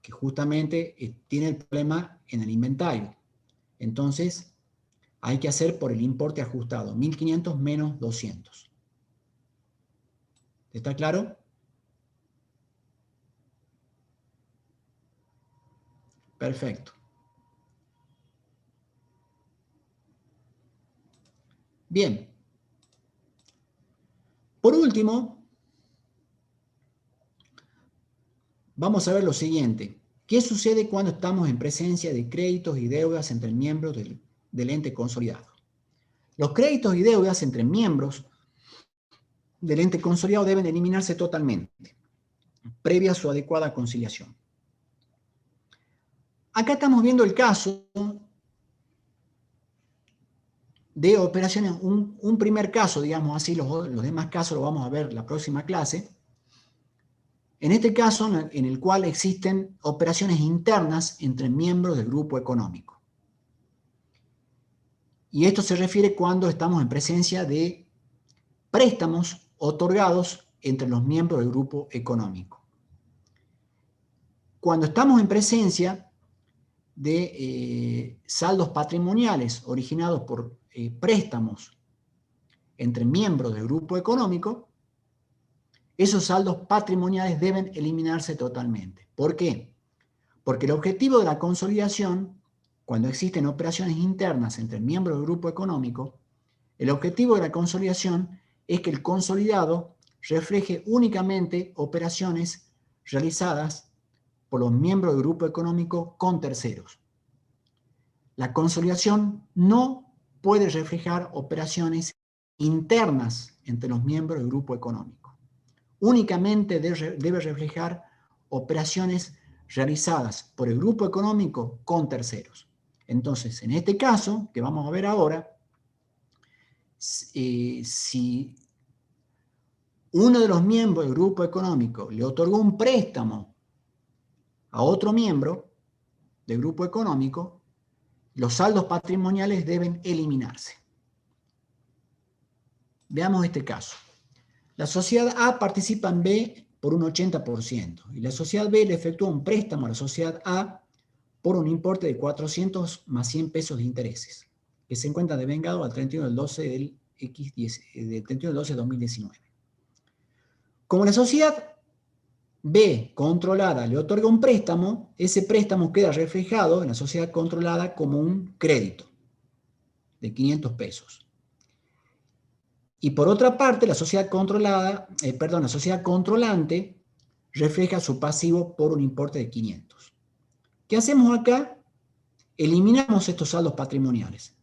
que justamente tiene el problema en el inventario. Entonces, hay que hacer por el importe ajustado, 1.500 menos 200. ¿Está claro? Perfecto. Bien. Por último, vamos a ver lo siguiente. ¿Qué sucede cuando estamos en presencia de créditos y deudas entre miembros del ente consolidado? Los créditos y deudas entre miembros del ente consolidado deben eliminarse totalmente, previa a su adecuada conciliación. Acá estamos viendo el caso de operaciones, un primer caso, digamos así, los demás casos los vamos a ver la próxima clase. En este caso, en el cual existen operaciones internas entre miembros del grupo económico. Y esto se refiere cuando estamos en presencia de préstamos otorgados entre los miembros del grupo económico. Cuando estamos en presencia de saldos patrimoniales originados por préstamos entre miembros del grupo económico, esos saldos patrimoniales deben eliminarse totalmente. ¿Por qué? Porque el objetivo de la consolidación, cuando existen operaciones internas entre miembros del grupo económico, el objetivo de la consolidación es que el consolidado refleje únicamente operaciones realizadas por los miembros del grupo económico con terceros. La consolidación no puede reflejar operaciones internas entre los miembros del grupo económico. Únicamente debe reflejar operaciones realizadas por el grupo económico con terceros. Entonces, en este caso, que vamos a ver ahora, si uno de los miembros del grupo económico le otorgó un préstamo a otro miembro del grupo económico, los saldos patrimoniales deben eliminarse. Veamos este caso. La sociedad A participa en B por un 80% y la sociedad B le efectúa un préstamo a la sociedad A por un importe de 400 más 100 pesos de intereses, que se encuentra devengado al 31 del 12 del 2019. Como la sociedad B controlada le otorga un préstamo, ese préstamo queda reflejado en la sociedad controlada como un crédito de 500 pesos. Y por otra parte, la sociedad controlante refleja su pasivo por un importe de 500. ¿Qué hacemos acá? Eliminamos estos saldos patrimoniales.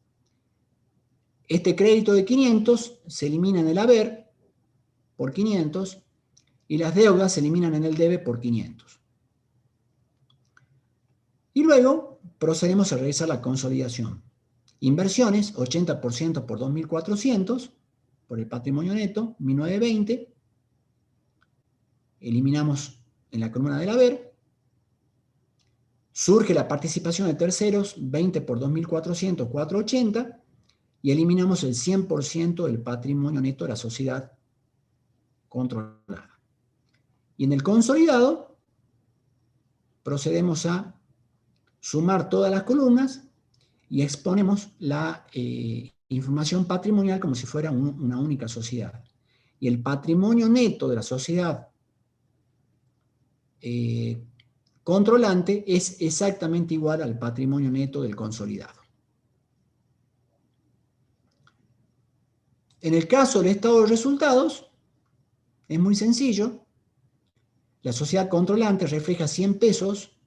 Este crédito de 500 se elimina en el haber por 500 y las deudas se eliminan en el debe por 500. Y luego procedemos a realizar la consolidación. Inversiones, 80% por 2.400 por el patrimonio neto, 1.920. Eliminamos en la columna del haber. Surge la participación de terceros, 20 por 2.400, 480. Y eliminamos el 100% del patrimonio neto de la sociedad controlada. Y en el consolidado procedemos a sumar todas las columnas y exponemos la información patrimonial como si fuera una única sociedad. Y el patrimonio neto de la sociedad controlante es exactamente igual al patrimonio neto del consolidado. En el caso del estado de resultados, es muy sencillo. La sociedad controlante refleja 100 pesos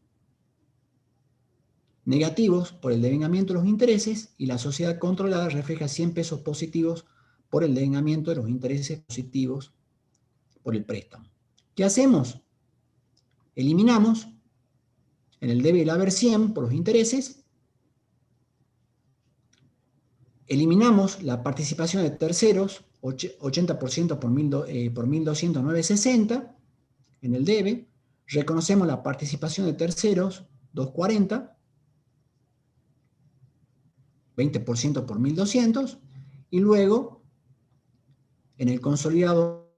negativos por el devengamiento de los intereses y la sociedad controlada refleja 100 pesos positivos por el devengamiento de los intereses positivos por el préstamo. ¿Qué hacemos? Eliminamos en el debe y el haber 100 por los intereses, eliminamos la participación de terceros, 80% por 1.200, 960 en el debe, reconocemos la participación de terceros, 240, 20% por 1.200, y luego, en el consolidado,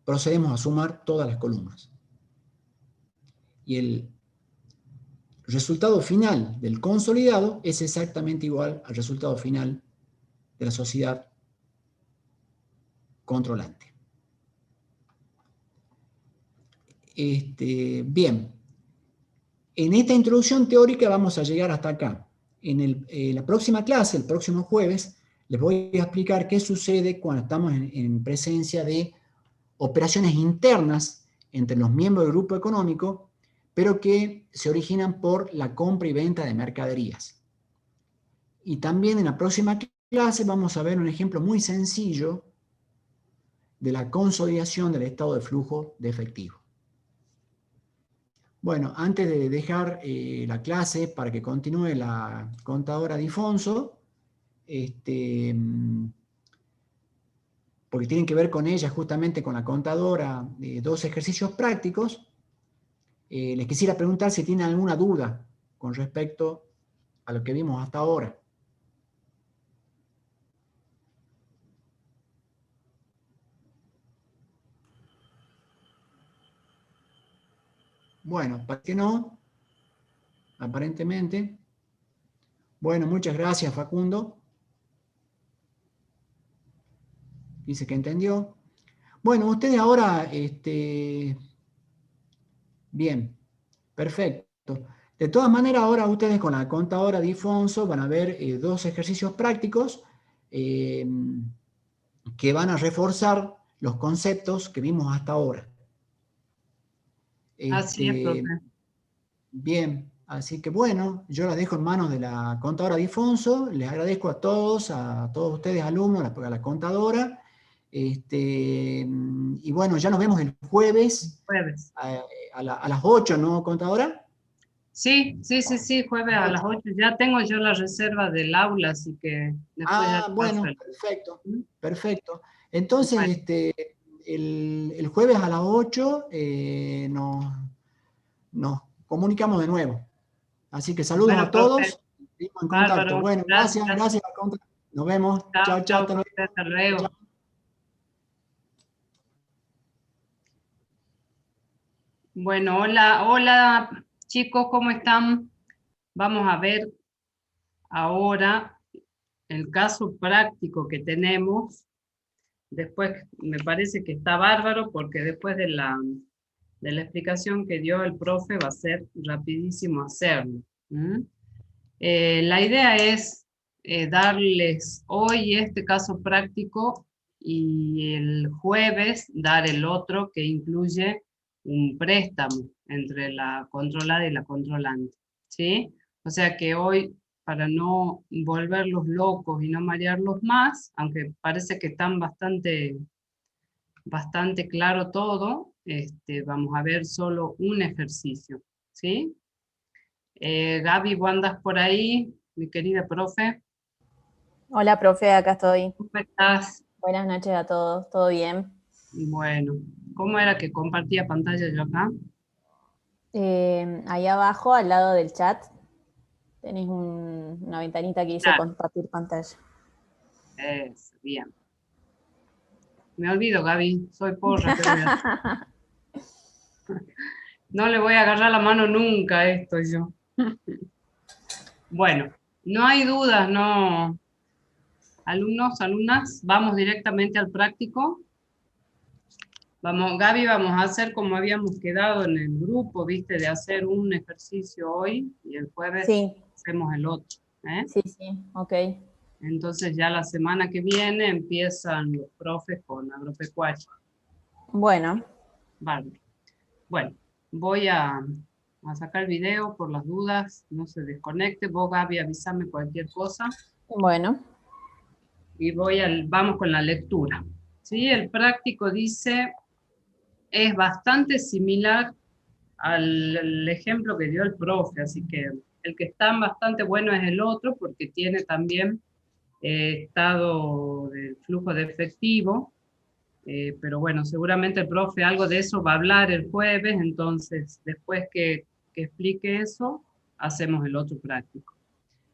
procedemos a sumar todas las columnas. Y el resultado final del consolidado es exactamente igual al resultado final de la sociedad controlante. Bien, en esta introducción teórica vamos a llegar hasta acá. En la próxima clase, el próximo jueves, les voy a explicar qué sucede cuando estamos en presencia de operaciones internas entre los miembros del grupo económico, pero que se originan por la compra y venta de mercaderías. Y también en la próxima clase vamos a ver un ejemplo muy sencillo de la consolidación del estado de flujo de efectivo. Bueno, antes de dejar la clase para que continúe la contadora Difonso, porque tienen que ver con ella justamente con la contadora, dos ejercicios prácticos, les quisiera preguntar si tienen alguna duda con respecto a lo que vimos hasta ahora. Bueno, ¿para qué no? Aparentemente. Bueno, muchas gracias, Facundo. Dice que entendió. Bueno, ustedes ahora, bien, perfecto. De todas maneras, ahora ustedes con la contadora Difonso van a ver dos ejercicios prácticos que van a reforzar los conceptos que vimos hasta ahora. Así es, profe. Bien, así que bueno, yo las dejo en manos de la contadora Difonso. Les agradezco a todos ustedes alumnos, a la contadora. Y bueno, ya nos vemos el jueves, Jueves. a las 8, ¿no, contadora? Sí, jueves a las 8. Ya tengo yo la reserva del aula, así que después ya paso Bueno, el... perfecto, ¿Mm? perfecto. Entonces, Bueno, el jueves a las 8 nos comunicamos de nuevo. Así que saludos bueno, a profe, todos. Seguimos en contacto. bárbaro. Bueno, gracias, Gracias. gracias. Nos vemos. Chao, Chao, chao. chao, Hasta luego. profe, hasta luego. Chao. Bueno, hola chicos, ¿cómo están? Vamos a ver ahora el caso práctico que tenemos. Después me parece que está bárbaro porque después de la explicación que dio el profe va a ser rapidísimo hacerlo. La idea es darles hoy este caso práctico y el jueves dar el otro que incluye un préstamo entre la controlada y la controlante, ¿sí? O sea que hoy, para no volverlos locos y no marearlos más, aunque parece que están bastante claro todo, vamos a ver solo un ejercicio, ¿sí? Gaby, ¿vos andas por ahí? Mi querida profe. Hola, profe, acá estoy. ¿Cómo estás? Buenas noches a todos, ¿todo bien? Bueno, ¿cómo era que compartía pantalla yo acá? Ahí abajo, al lado del chat, tenéis una ventanita que dice Claro, compartir pantalla. es bien. Me olvido, Gaby, soy porra, ¿qué voy a hacer? No le voy a agarrar la mano nunca a esto yo. Bueno, no hay dudas, no. Alumnos, alumnas, vamos directamente al práctico. Vamos, Gaby, vamos a hacer como habíamos quedado en el grupo, viste, de hacer un ejercicio hoy y el jueves Sí, hacemos el otro. sí, ok. Entonces ya la semana que viene empiezan los profes con agropecuaria. Bueno, Vale. Bueno, voy a sacar el video por las dudas, no se desconecte. Vos, Gaby, avísame cualquier cosa. bueno, Y vamos con la lectura. ¿Sí? El práctico dice, es bastante similar al ejemplo que dio el profe, así que el que está bastante bueno es el otro, porque tiene también estado del flujo de efectivo, pero bueno, seguramente el profe algo de eso va a hablar el jueves, entonces después que explique eso, hacemos el otro práctico.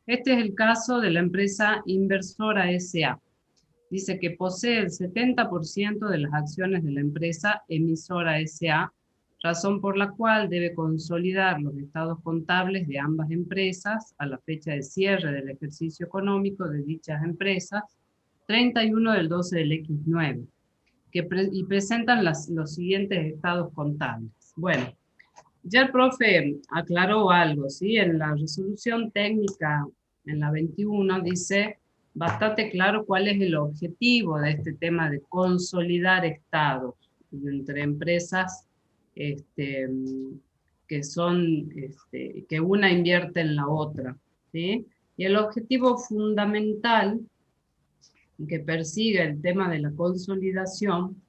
Este es el caso de la empresa Inversora S.A. Dice que posee el 70% de las acciones de la empresa Emisora S.A., razón por la cual debe consolidar los estados contables de ambas empresas a la fecha de cierre del ejercicio económico de dichas empresas, 31 del 12 del X9, y presentan los siguientes estados contables. Bueno, ya el profe aclaró algo, ¿sí? En la resolución técnica, en la 21, dice bastante claro cuál es el objetivo de este tema de consolidar estados entre empresas que son, que una invierte en la otra, ¿sí? Y Y el objetivo fundamental que persigue el tema de la consolidación,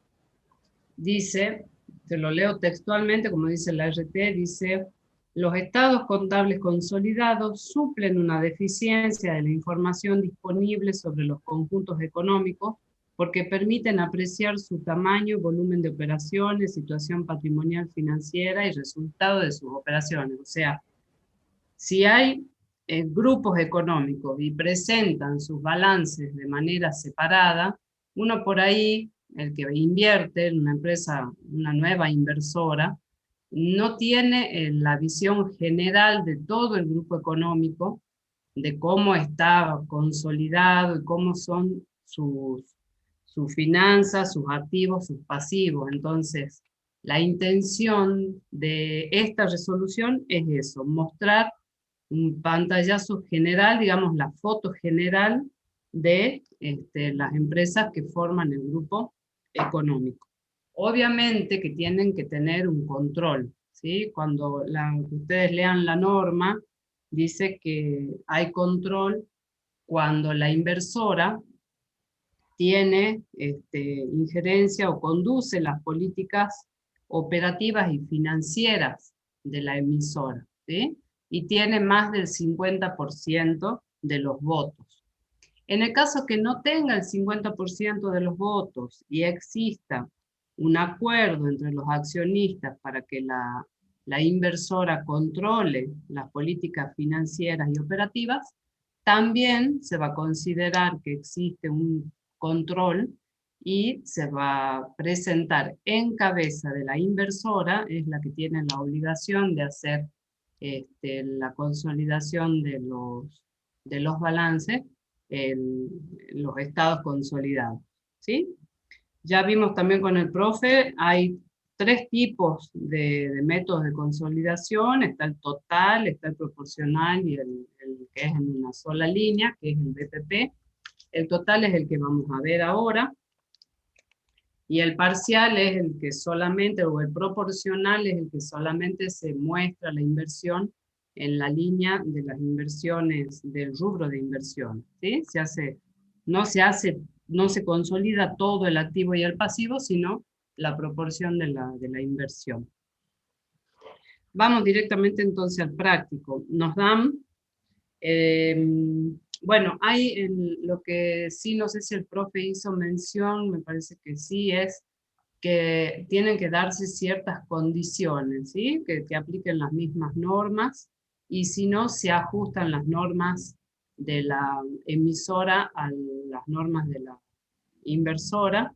dice, te lo leo textualmente, como dice la RT, dice: los estados contables consolidados suplen una deficiencia de la información disponible sobre los conjuntos económicos porque permiten apreciar su tamaño, volumen de operaciones, situación patrimonial financiera y resultado de sus operaciones. O sea, si hay grupos económicos y presentan sus balances de manera separada, uno por ahí, el que invierte en una empresa, una nueva inversora, no tiene la visión general de todo el grupo económico, de cómo está consolidado y cómo son sus finanzas, sus activos, sus pasivos. Entonces, la intención de esta resolución es eso, mostrar un pantallazo general, digamos la foto general de las empresas que forman el grupo económico. Obviamente que tienen que tener un control, ¿sí? Cuando ustedes lean la norma, dice que hay control cuando la inversora tiene injerencia o conduce las políticas operativas y financieras de la emisora, ¿sí? Y tiene más del 50% de los votos. En el caso que no tenga el 50% de los votos y exista un acuerdo entre los accionistas para que la inversora controle las políticas financieras y operativas, también se va a considerar que existe un control y se va a presentar en cabeza de la inversora, es la que tiene la obligación de hacer la consolidación de los balances, los estados consolidados, ¿sí? Ya vimos también con el profe, hay 3 tipos de métodos de consolidación: está el total, está el proporcional y el que es en una sola línea, que es el BPP. El total es el que vamos a ver ahora, y el parcial es el que solamente, o el proporcional es el que solamente se muestra la inversión en la línea de las inversiones, del rubro de inversión, ¿sí? No se consolida todo el activo y el pasivo, sino la proporción de la inversión. Vamos directamente entonces al práctico. Nos dan, bueno, hay lo que sí, no sé si el profe hizo mención, me parece que sí, es que tienen que darse ciertas condiciones, ¿sí? Que apliquen las mismas normas, y si no, se ajustan las normas de la emisora a las normas de la inversora.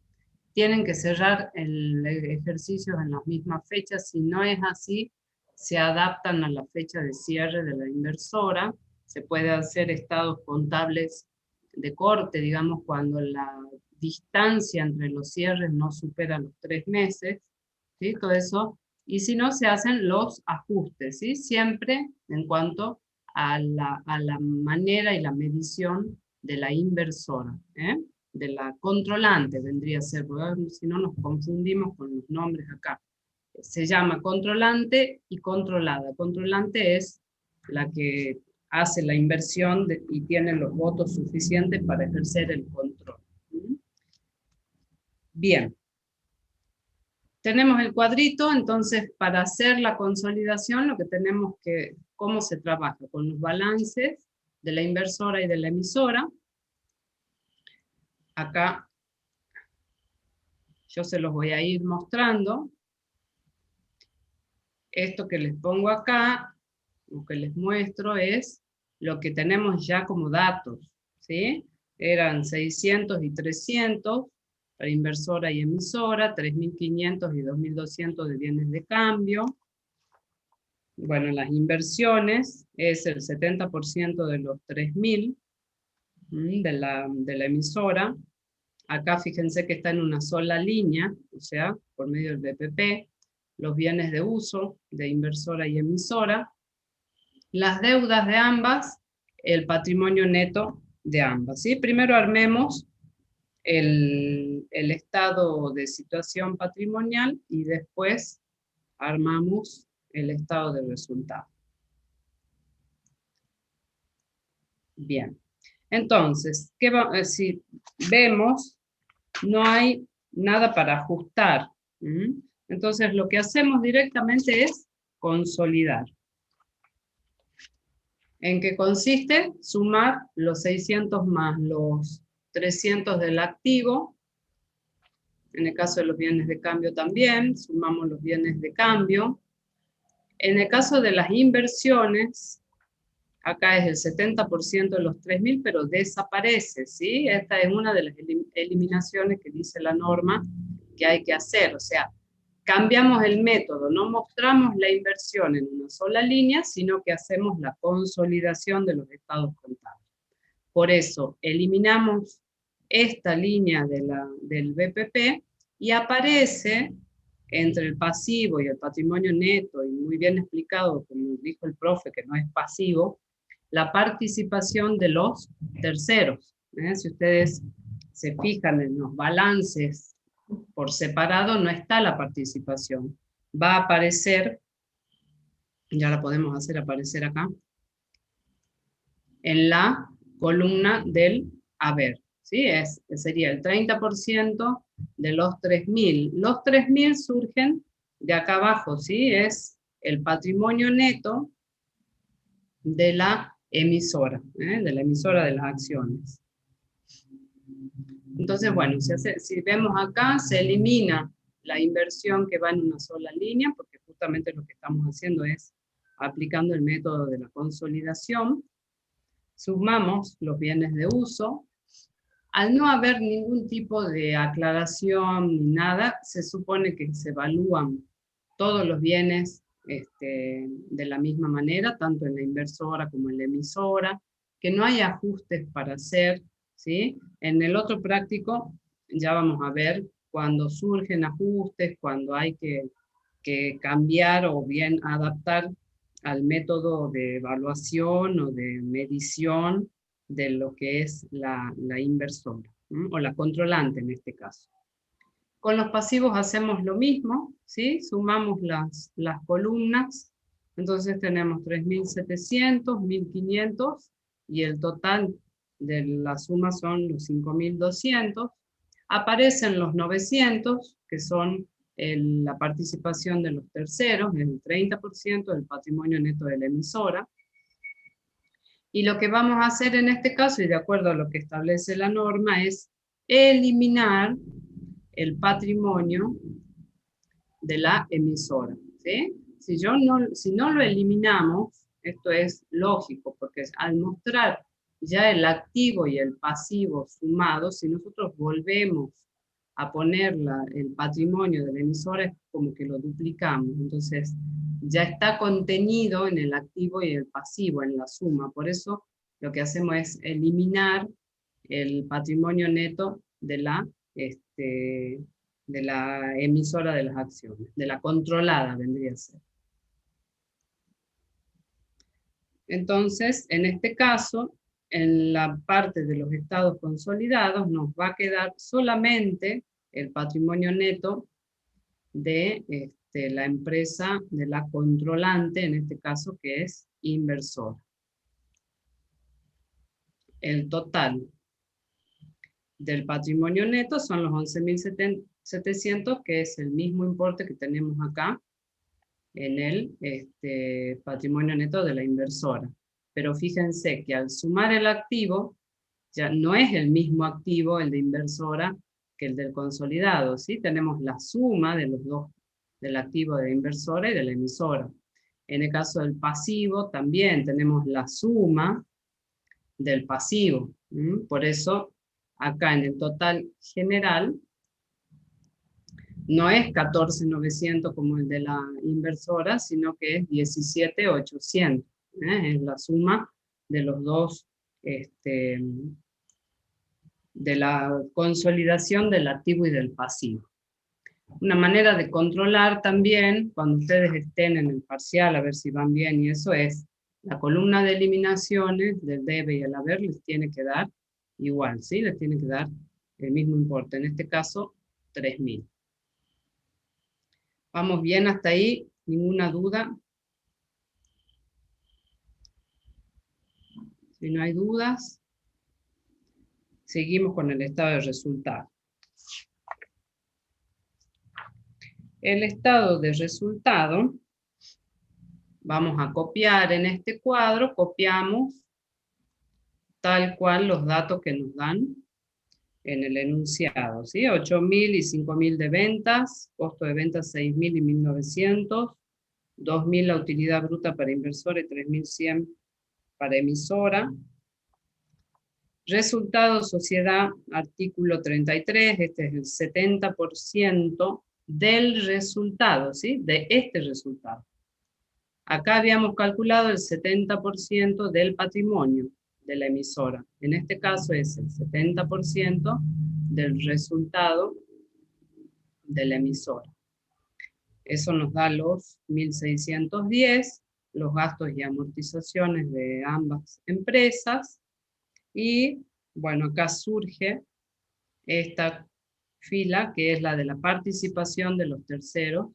Tienen que cerrar el ejercicio en las mismas fechas. Si no es así, se adaptan a la fecha de cierre de la inversora. Se puede hacer estados contables de corte, digamos, cuando la distancia entre los cierres no supera los 3 meses, ¿sí? Todo eso. Y si no, se hacen los ajustes, ¿sí? Siempre en cuanto a la manera y la medición de la inversora, de la controlante vendría a ser, porque si no nos confundimos con los nombres acá. Se llama controlante y controlada. Controlante es la que hace la inversión y tiene los votos suficientes para ejercer el control. Bien. Tenemos el cuadrito, entonces para hacer la consolidación lo que tenemos que, ¿cómo se trabaja? Con los balances de la inversora y de la emisora. Acá yo se los voy a ir mostrando. Esto que les pongo acá, lo que les muestro es lo que tenemos ya como datos, ¿sí? Eran 600 y 300 para inversora y emisora, 3.500 y 2.200 de bienes de cambio. Bueno, las inversiones es el 70% de los 3.000 de la emisora. Acá fíjense que está en una sola línea, o sea, por medio del BPP, los bienes de uso de inversora y emisora, las deudas de ambas, el patrimonio neto de ambas, ¿sí? Primero armemos el estado de situación patrimonial y después armamos el estado de resultado. Bien. Entonces, si vemos, no hay nada para ajustar. Entonces, lo que hacemos directamente es consolidar. ¿En qué consiste? Sumar los 600 más los 300 del activo. En el caso de los bienes de cambio también, sumamos los bienes de cambio. En el caso de las inversiones, acá es el 70% de los 3.000, pero desaparece, ¿sí? Esta es una de las eliminaciones que dice la norma que hay que hacer. O sea, cambiamos el método, no mostramos la inversión en una sola línea, sino que hacemos la consolidación de los estados contables. Por eso, eliminamos esta línea del BPP y aparece entre el pasivo y el patrimonio neto, y muy bien explicado, como dijo el profe, que no es pasivo, la participación de los terceros. Si ustedes se fijan en los balances por separado, no está la participación. Va a aparecer, ya la podemos hacer aparecer acá, en la columna del haber. ¿Sí? Sería el 30% de los 3.000. Los 3.000 surgen de acá abajo, ¿sí? Es el patrimonio neto de la emisora de las acciones. Entonces, bueno, si vemos acá, se elimina la inversión que va en una sola línea, porque justamente lo que estamos haciendo es aplicando el método de la consolidación. Sumamos los bienes de uso. Al no haber ningún tipo de aclaración ni nada, se supone que se evalúan todos los bienes de la misma manera, tanto en la inversora como en la emisora, que no hay ajustes para hacer, ¿sí? En el otro práctico ya vamos a ver cuando surgen ajustes, cuando hay que cambiar o bien adaptar al método de evaluación o de medición de lo que es la inversora, o la controlante en este caso. Con los pasivos hacemos lo mismo, ¿sí? Sumamos las columnas, entonces tenemos 3.700, 1.500, y el total de la suma son los 5.200. Aparecen los 900, que son la participación de los terceros, el 30% del patrimonio neto de la emisora. Y lo que vamos a hacer en este caso, y de acuerdo a lo que establece la norma, es eliminar el patrimonio de la emisora, ¿sí? Si no lo eliminamos, esto es lógico, porque al mostrar ya el activo y el pasivo sumados, si nosotros volvemos a poner el patrimonio de la emisora, es como que lo duplicamos. Entonces, ya está contenido en el activo y el pasivo, en la suma. Por eso, lo que hacemos es eliminar el patrimonio neto de la emisora de las acciones, de la controlada vendría a ser. Entonces, en este caso, en la parte de los estados consolidados, nos va a quedar solamente el patrimonio neto de la empresa, de la controlante, en este caso, que es inversora. El total del patrimonio neto son los 11.700, que es el mismo importe que tenemos acá en el patrimonio neto de la inversora. Pero fíjense que al sumar el activo, ya no es el mismo activo el de inversora que el del consolidado, ¿sí? Tenemos la suma de los dos, del activo de la inversora y de la emisora. En el caso del pasivo, también tenemos la suma del pasivo. Por eso, acá en el total general, no es 14.900 como el de la inversora, sino que es 17.800. Es la suma de los dos, de la consolidación del activo y del pasivo. Una manera de controlar también, cuando ustedes estén en el parcial, a ver si van bien, y eso es, la columna de eliminaciones del debe y el haber les tiene que dar igual, ¿sí? Les tiene que dar el mismo importe, en este caso 3.000. ¿Vamos bien hasta ahí? ¿Ninguna duda? Si no hay dudas, seguimos con el estado de resultado. El estado de resultado, vamos a copiar en este cuadro, copiamos tal cual los datos que nos dan en el enunciado, ¿sí? 8.000 y 5.000 de ventas, costo de ventas 6.000 y 1.900, 2.000 la utilidad bruta para inversora y 3.100 para emisora. Resultado sociedad, artículo 33, este es el 70% del resultado, ¿sí? De este resultado. Acá habíamos calculado el 70% del patrimonio de la emisora. En este caso es el 70% del resultado de la emisora. Eso nos da los 1.610, los gastos y amortizaciones de ambas empresas. Y bueno, acá surge esta fila que es la de la participación de los terceros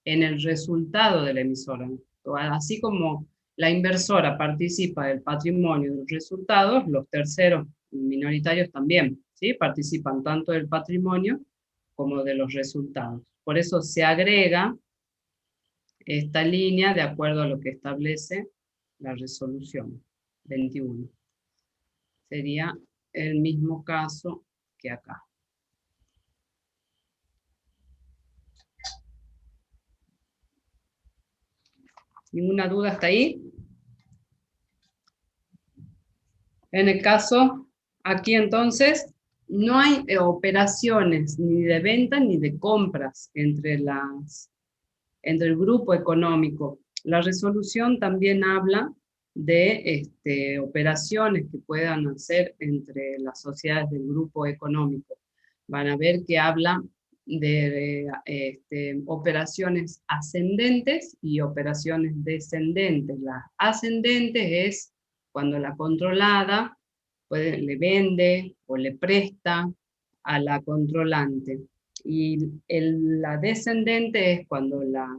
en el resultado de la emisora. Así como la inversora participa del patrimonio de los resultados, los terceros minoritarios también, ¿sí? Participan tanto del patrimonio como de los resultados. Por eso se agrega esta línea de acuerdo a lo que establece la resolución 21. Sería el mismo caso que acá. ¿Ninguna duda hasta ahí? En el caso, aquí entonces, no hay operaciones ni de venta ni de compras entre el grupo económico. La resolución también habla de operaciones que puedan hacer entre las sociedades del grupo económico. Van a ver que habla de operaciones ascendentes y operaciones descendentes. Las ascendentes es cuando la controlada le vende o le presta a la controlante. Y la descendente es cuando la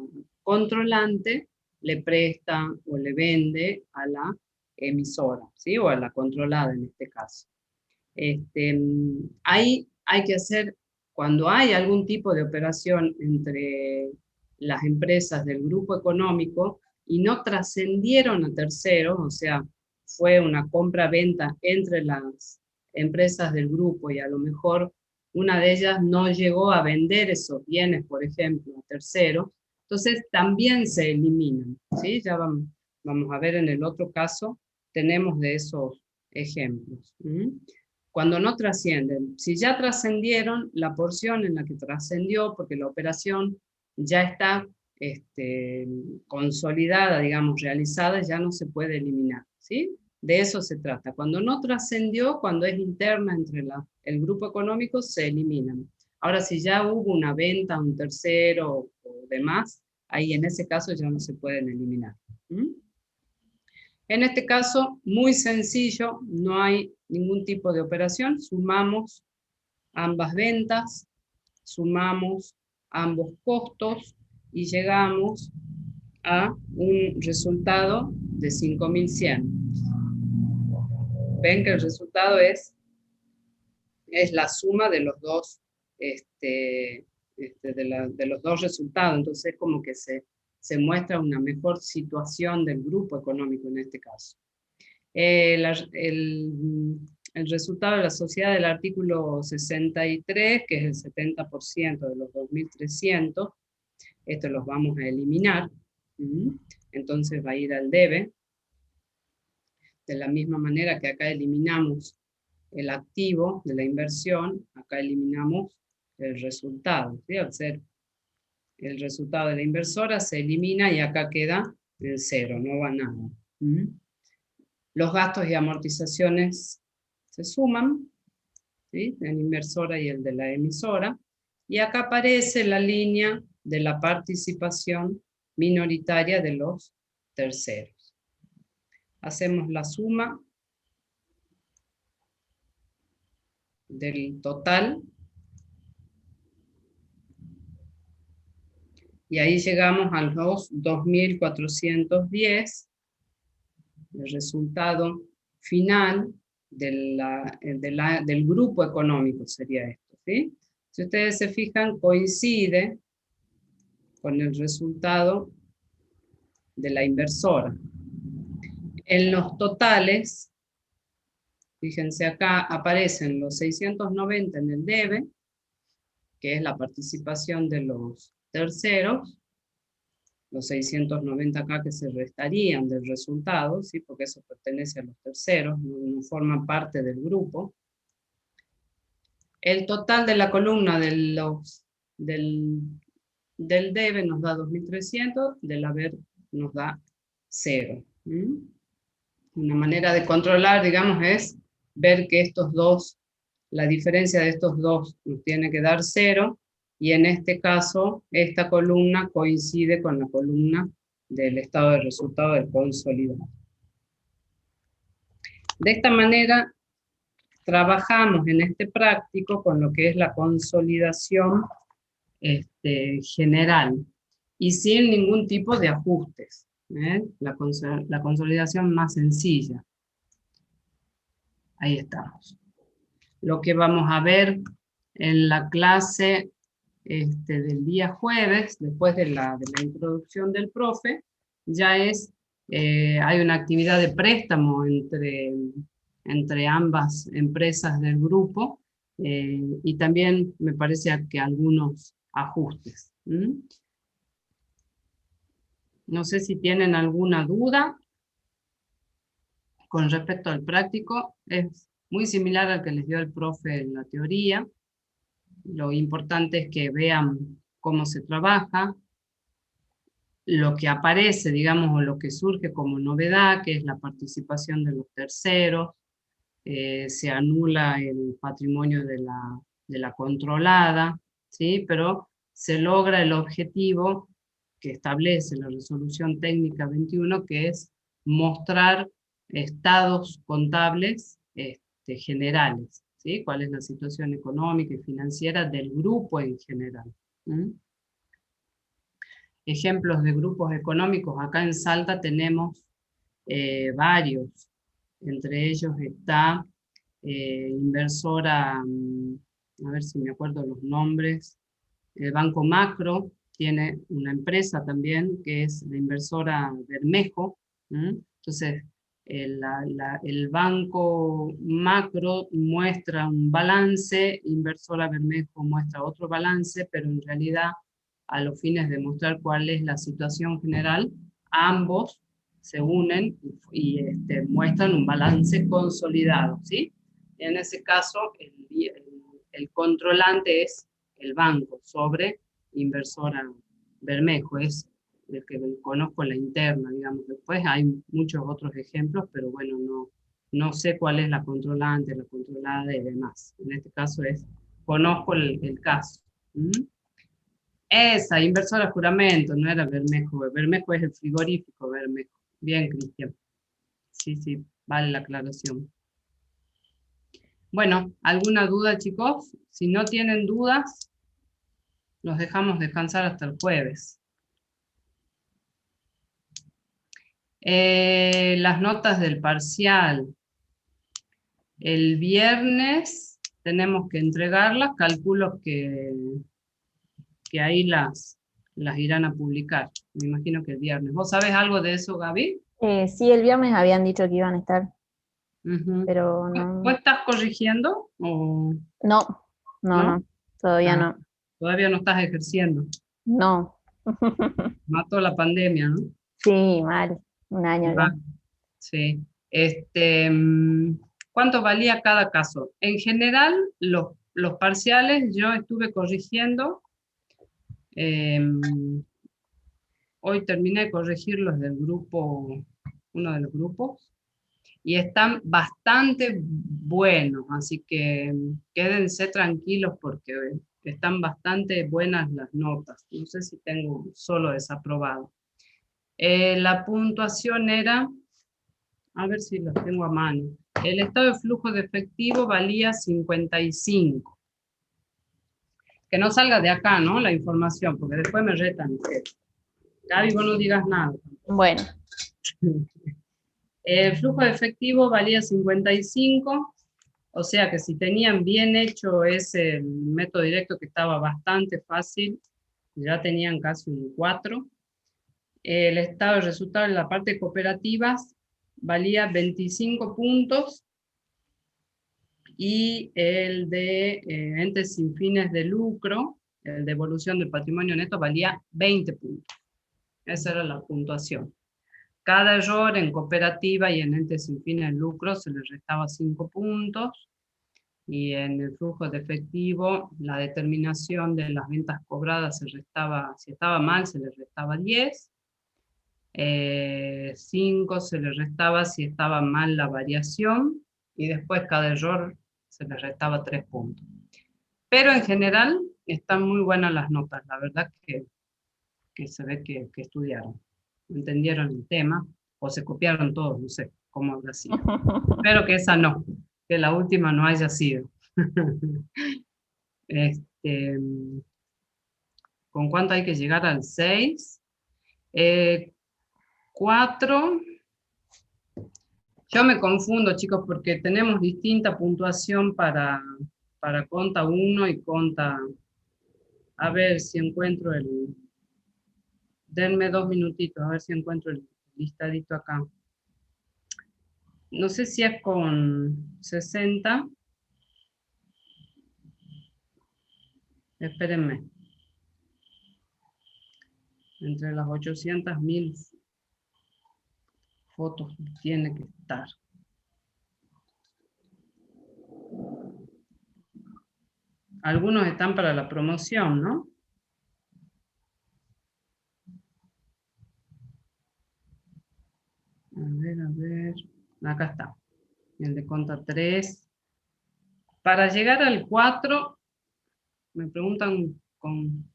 controlante le presta o le vende a la emisora, ¿sí? O a la controlada en este caso. Ahí hay que hacer, cuando hay algún tipo de operación entre las empresas del grupo económico y no trascendieron a terceros, o sea, fue una compra-venta entre las empresas del grupo y a lo mejor una de ellas no llegó a vender esos bienes, por ejemplo, a terceros, entonces también se eliminan, ¿sí? Ya vamos a ver en el otro caso, tenemos de esos ejemplos. Cuando no trascienden, si ya trascendieron, la porción en la que trascendió, porque la operación ya está consolidada, digamos, realizada, ya no se puede eliminar, ¿sí? De eso se trata. Cuando no trascendió, cuando es interna entre el grupo económico, se eliminan. Ahora, si ya hubo una venta a un tercero o demás, ahí en ese caso ya no se pueden eliminar. En este caso, muy sencillo, no hay ningún tipo de operación, sumamos ambas ventas, sumamos ambos costos y llegamos a un resultado de 5.100. Ven que el resultado es la suma de los dos, de los dos resultados, entonces como que se muestra una mejor situación del grupo económico en este caso. El resultado de la sociedad del artículo 63, que es el 70% de los 2.300, estos los vamos a eliminar, entonces va a ir al debe. De la misma manera que acá eliminamos el activo de la inversión, acá eliminamos el resultado, ¿sí? Al ser el resultado de la inversora se elimina y acá queda el cero, no va nada. Los gastos y amortizaciones se suman, ¿sí? De la inversora y el de la emisora, y acá aparece la línea de la participación minoritaria de los terceros. Hacemos la suma del total y ahí llegamos a los 2.410, el resultado final del grupo económico, sería esto, ¿sí? Si ustedes se fijan, coincide con el resultado de la inversora. En los totales, fíjense acá, aparecen los 690 en el debe, que es la participación de los terceros, los 690 acá que se restarían del resultado, ¿sí? Porque eso pertenece a los terceros, no forman parte del grupo. El total de la columna del debe nos da 2.300, del haber nos da 0. Una manera de controlar, digamos, es ver que estos dos, la diferencia de estos dos nos tiene que dar 0, y en este caso, esta columna coincide con la columna del estado de resultado del consolidado. De esta manera, trabajamos en este práctico con lo que es la consolidación general, y sin ningún tipo de ajustes. La consolidación más sencilla. Ahí estamos. Lo que vamos a ver en la clase del día jueves, después de la introducción del profe, ya es, hay una actividad de préstamo entre ambas empresas del grupo, y también me parece que algunos ajustes. No sé si tienen alguna duda con respecto al práctico. Es muy similar al que les dio el profe en la teoría. Lo importante es que vean cómo se trabaja, lo que aparece, digamos, o lo que surge como novedad, que es la participación de los terceros. Se anula el patrimonio de la controlada, ¿sí? Pero se logra el objetivo que establece la resolución técnica 21, que es mostrar estados contables generales, ¿sí? Cuál es la situación económica y financiera del grupo en general. Ejemplos de grupos económicos, acá en Salta tenemos varios. Entre ellos está inversora, a ver si me acuerdo los nombres, el Banco Macro tiene una empresa también que es la inversora Bermejo. Entonces el Banco Macro muestra un balance, inversora Bermejo muestra otro balance, pero en realidad a los fines de mostrar cuál es la situación general, ambos se unen y muestran un balance consolidado, ¿sí? En ese caso, el controlante es el banco sobre inversora Bermejo, es el que conozco la interna, digamos. Después hay muchos otros ejemplos, pero bueno, no sé cuál es la controlante, la controlada y demás. En este caso conozco el caso. Esa, inversora Juramento, no era Bermejo. Bermejo es el frigorífico Bermejo. Bien, Cristian. Sí, vale la aclaración. Bueno, ¿alguna duda, chicos? Si no tienen dudas, los dejamos descansar hasta el jueves. Las notas del parcial. El viernes tenemos que entregarlas, calculo que ahí las irán a publicar. Me imagino que el viernes. ¿Vos sabés algo de eso, Gaby? Sí, el viernes habían dicho que iban a estar, pero no. ¿Vos estás corrigiendo? ¿O? No, todavía no. Todavía no estás ejerciendo. No. Mató la pandemia, ¿no? Sí, mal. Un año ya. Sí. ¿Cuánto valía cada caso? En general, los parciales yo estuve corrigiendo. Hoy terminé de corregir los del grupo, uno de los grupos, y están bastante buenos, así que quédense tranquilos porque están bastante buenas las notas. No sé si tengo solo desaprobado. La puntuación era, a ver si los tengo a mano, el estado de flujo de efectivo valía 55. Que no salga de acá, ¿no? La información, porque después me retan. Gaby, vos no digas nada. Bueno. El flujo de efectivo valía 55, o sea que si tenían bien hecho ese método directo que estaba bastante fácil, ya tenían casi un 4. El estado de resultados en la parte de cooperativas valía 25 puntos, y el de entes sin fines de lucro, el de evolución del patrimonio neto, valía 20 puntos. Esa era la puntuación. Cada error en cooperativa y en entes sin fines de lucro se le restaba 5 puntos, y en el flujo de efectivo la determinación de las ventas cobradas se restaba, si estaba mal se le restaba 10, 5 se le restaba si estaba mal la variación, y después cada error se le restaba 3 puntos. Pero en general están muy buenas las notas, la verdad que se ve que estudiaron, entendieron el tema, o se copiaron todos, no sé cómo habrá sido. Espero que esa no, que la última no haya sido. ¿Con cuánto hay que llegar al 6? 4. Yo me confundo, chicos, porque tenemos distinta puntuación para conta 1 y conta... A ver si encuentro el... Denme 2 minutitos, a ver si encuentro el listadito acá. No sé si es con 60. Espérenme. Entre las 800.000 fotos tiene que estar. Algunos están para la promoción, ¿no? A ver. Acá está. El de conta 3. Para llegar al 4, me preguntan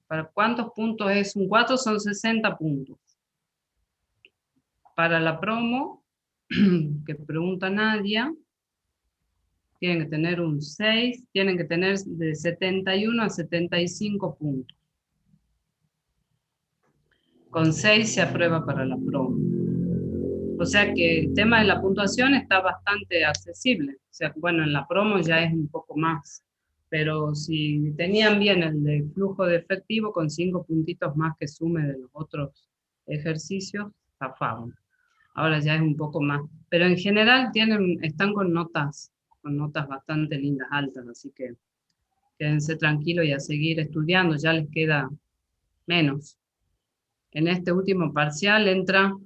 ¿para cuántos puntos es un 4? Son 60 puntos. Para la promo, que pregunta Nadia, tienen que tener un 6, tienen que tener de 71 a 75 puntos. Con 6 se aprueba para la promo. O sea que el tema de la puntuación está bastante accesible. O sea, bueno, en la promo ya es un poco más. Pero si tenían bien el de flujo de efectivo, con 5 puntitos más que sume de los otros ejercicios, zafaban. Ahora ya es un poco más. Pero en general están con notas bastante lindas, altas, así que quédense tranquilos y a seguir estudiando, ya les queda menos. En este último parcial entra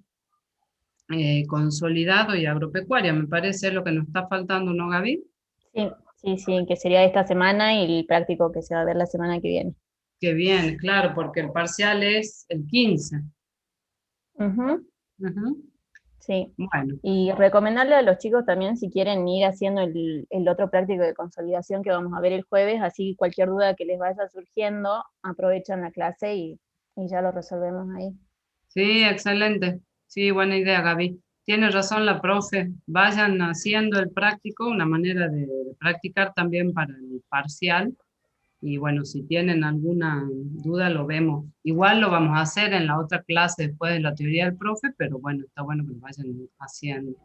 consolidado y agropecuaria, me parece lo que nos está faltando, ¿no, Gaby? Sí, que sería esta semana y el práctico que se va a ver la semana que viene. Qué bien, claro, porque el parcial es el 15. Sí. Bueno. Y recomendarle a los chicos también si quieren ir haciendo el otro práctico de consolidación que vamos a ver el jueves, así cualquier duda que les vaya surgiendo, aprovechan la clase y ya lo resolvemos ahí. Sí, excelente. Sí, buena idea, Gaby. Tiene razón la profe. Vayan haciendo el práctico, una manera de practicar también para el parcial. Y bueno, si tienen alguna duda, lo vemos. Igual lo vamos a hacer en la otra clase después de la teoría del profe, pero bueno, está bueno que lo vayan haciendo.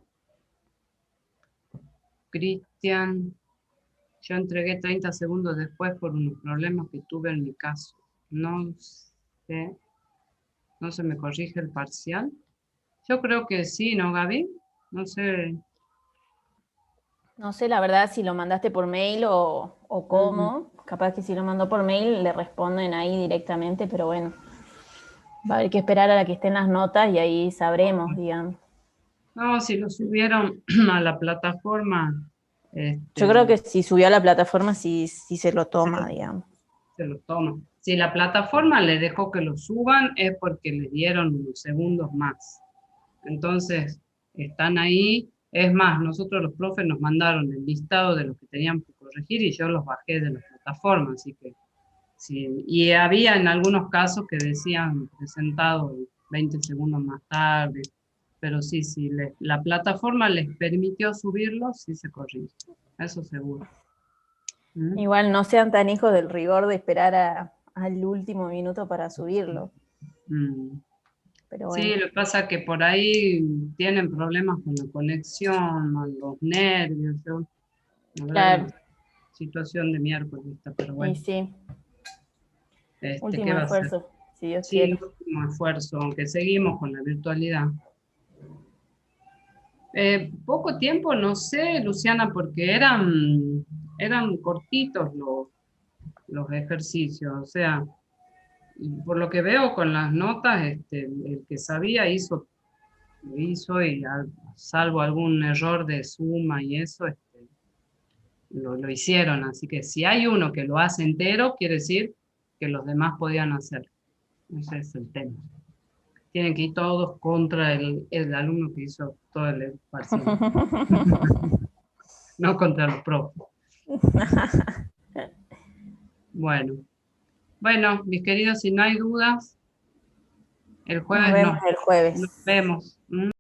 Cristian, yo entregué 30 segundos después por unos problemas que tuve en mi caso. No sé, no se me corrige el parcial. Yo creo que sí, ¿no, Gaby? No sé. No sé la verdad si lo mandaste por mail o cómo. Capaz que si lo mandó por mail le responden ahí directamente, pero bueno. Va a haber que esperar a la que estén las notas y ahí sabremos, digamos. No, si lo subieron a la plataforma. Yo creo que si subió a la plataforma sí se lo toma, digamos. Se lo toma. Si la plataforma le dejó que lo suban es porque le dieron unos segundos más. Entonces, están ahí. Es más, nosotros los profes nos mandaron el listado de los que tenían que corregir y yo los bajé de la plataforma, así que sí. Y había en algunos casos que decían presentado 20 segundos más tarde, pero sí, la plataforma les permitió subirlo, sí se corrige, eso seguro. Igual no sean tan hijos del rigor de esperar al último minuto para subirlo. pero Sí, bueno. lo que pasa es que por ahí tienen problemas con la conexión, con los nervios. La verdad que Claro, situación de miércoles esta, pero y bueno, sí, ¿qué último va a ser? esfuerzo, si Dios Sí, el quiere. último esfuerzo, aunque seguimos con la virtualidad. Poco tiempo, no sé, Luciana, porque eran cortitos los ejercicios, o sea, y por lo que veo con las notas, el que sabía lo hizo y salvo algún error de suma y eso, lo hicieron. Así que si hay uno que lo hace entero, quiere decir que los demás podían hacer. Ese es el tema. Tienen que ir todos contra el alumno que hizo todo el parcial, no contra los profes. Bueno, bueno, mis queridos, si no hay dudas, el Nos jueves vemos nos el jueves. vemos.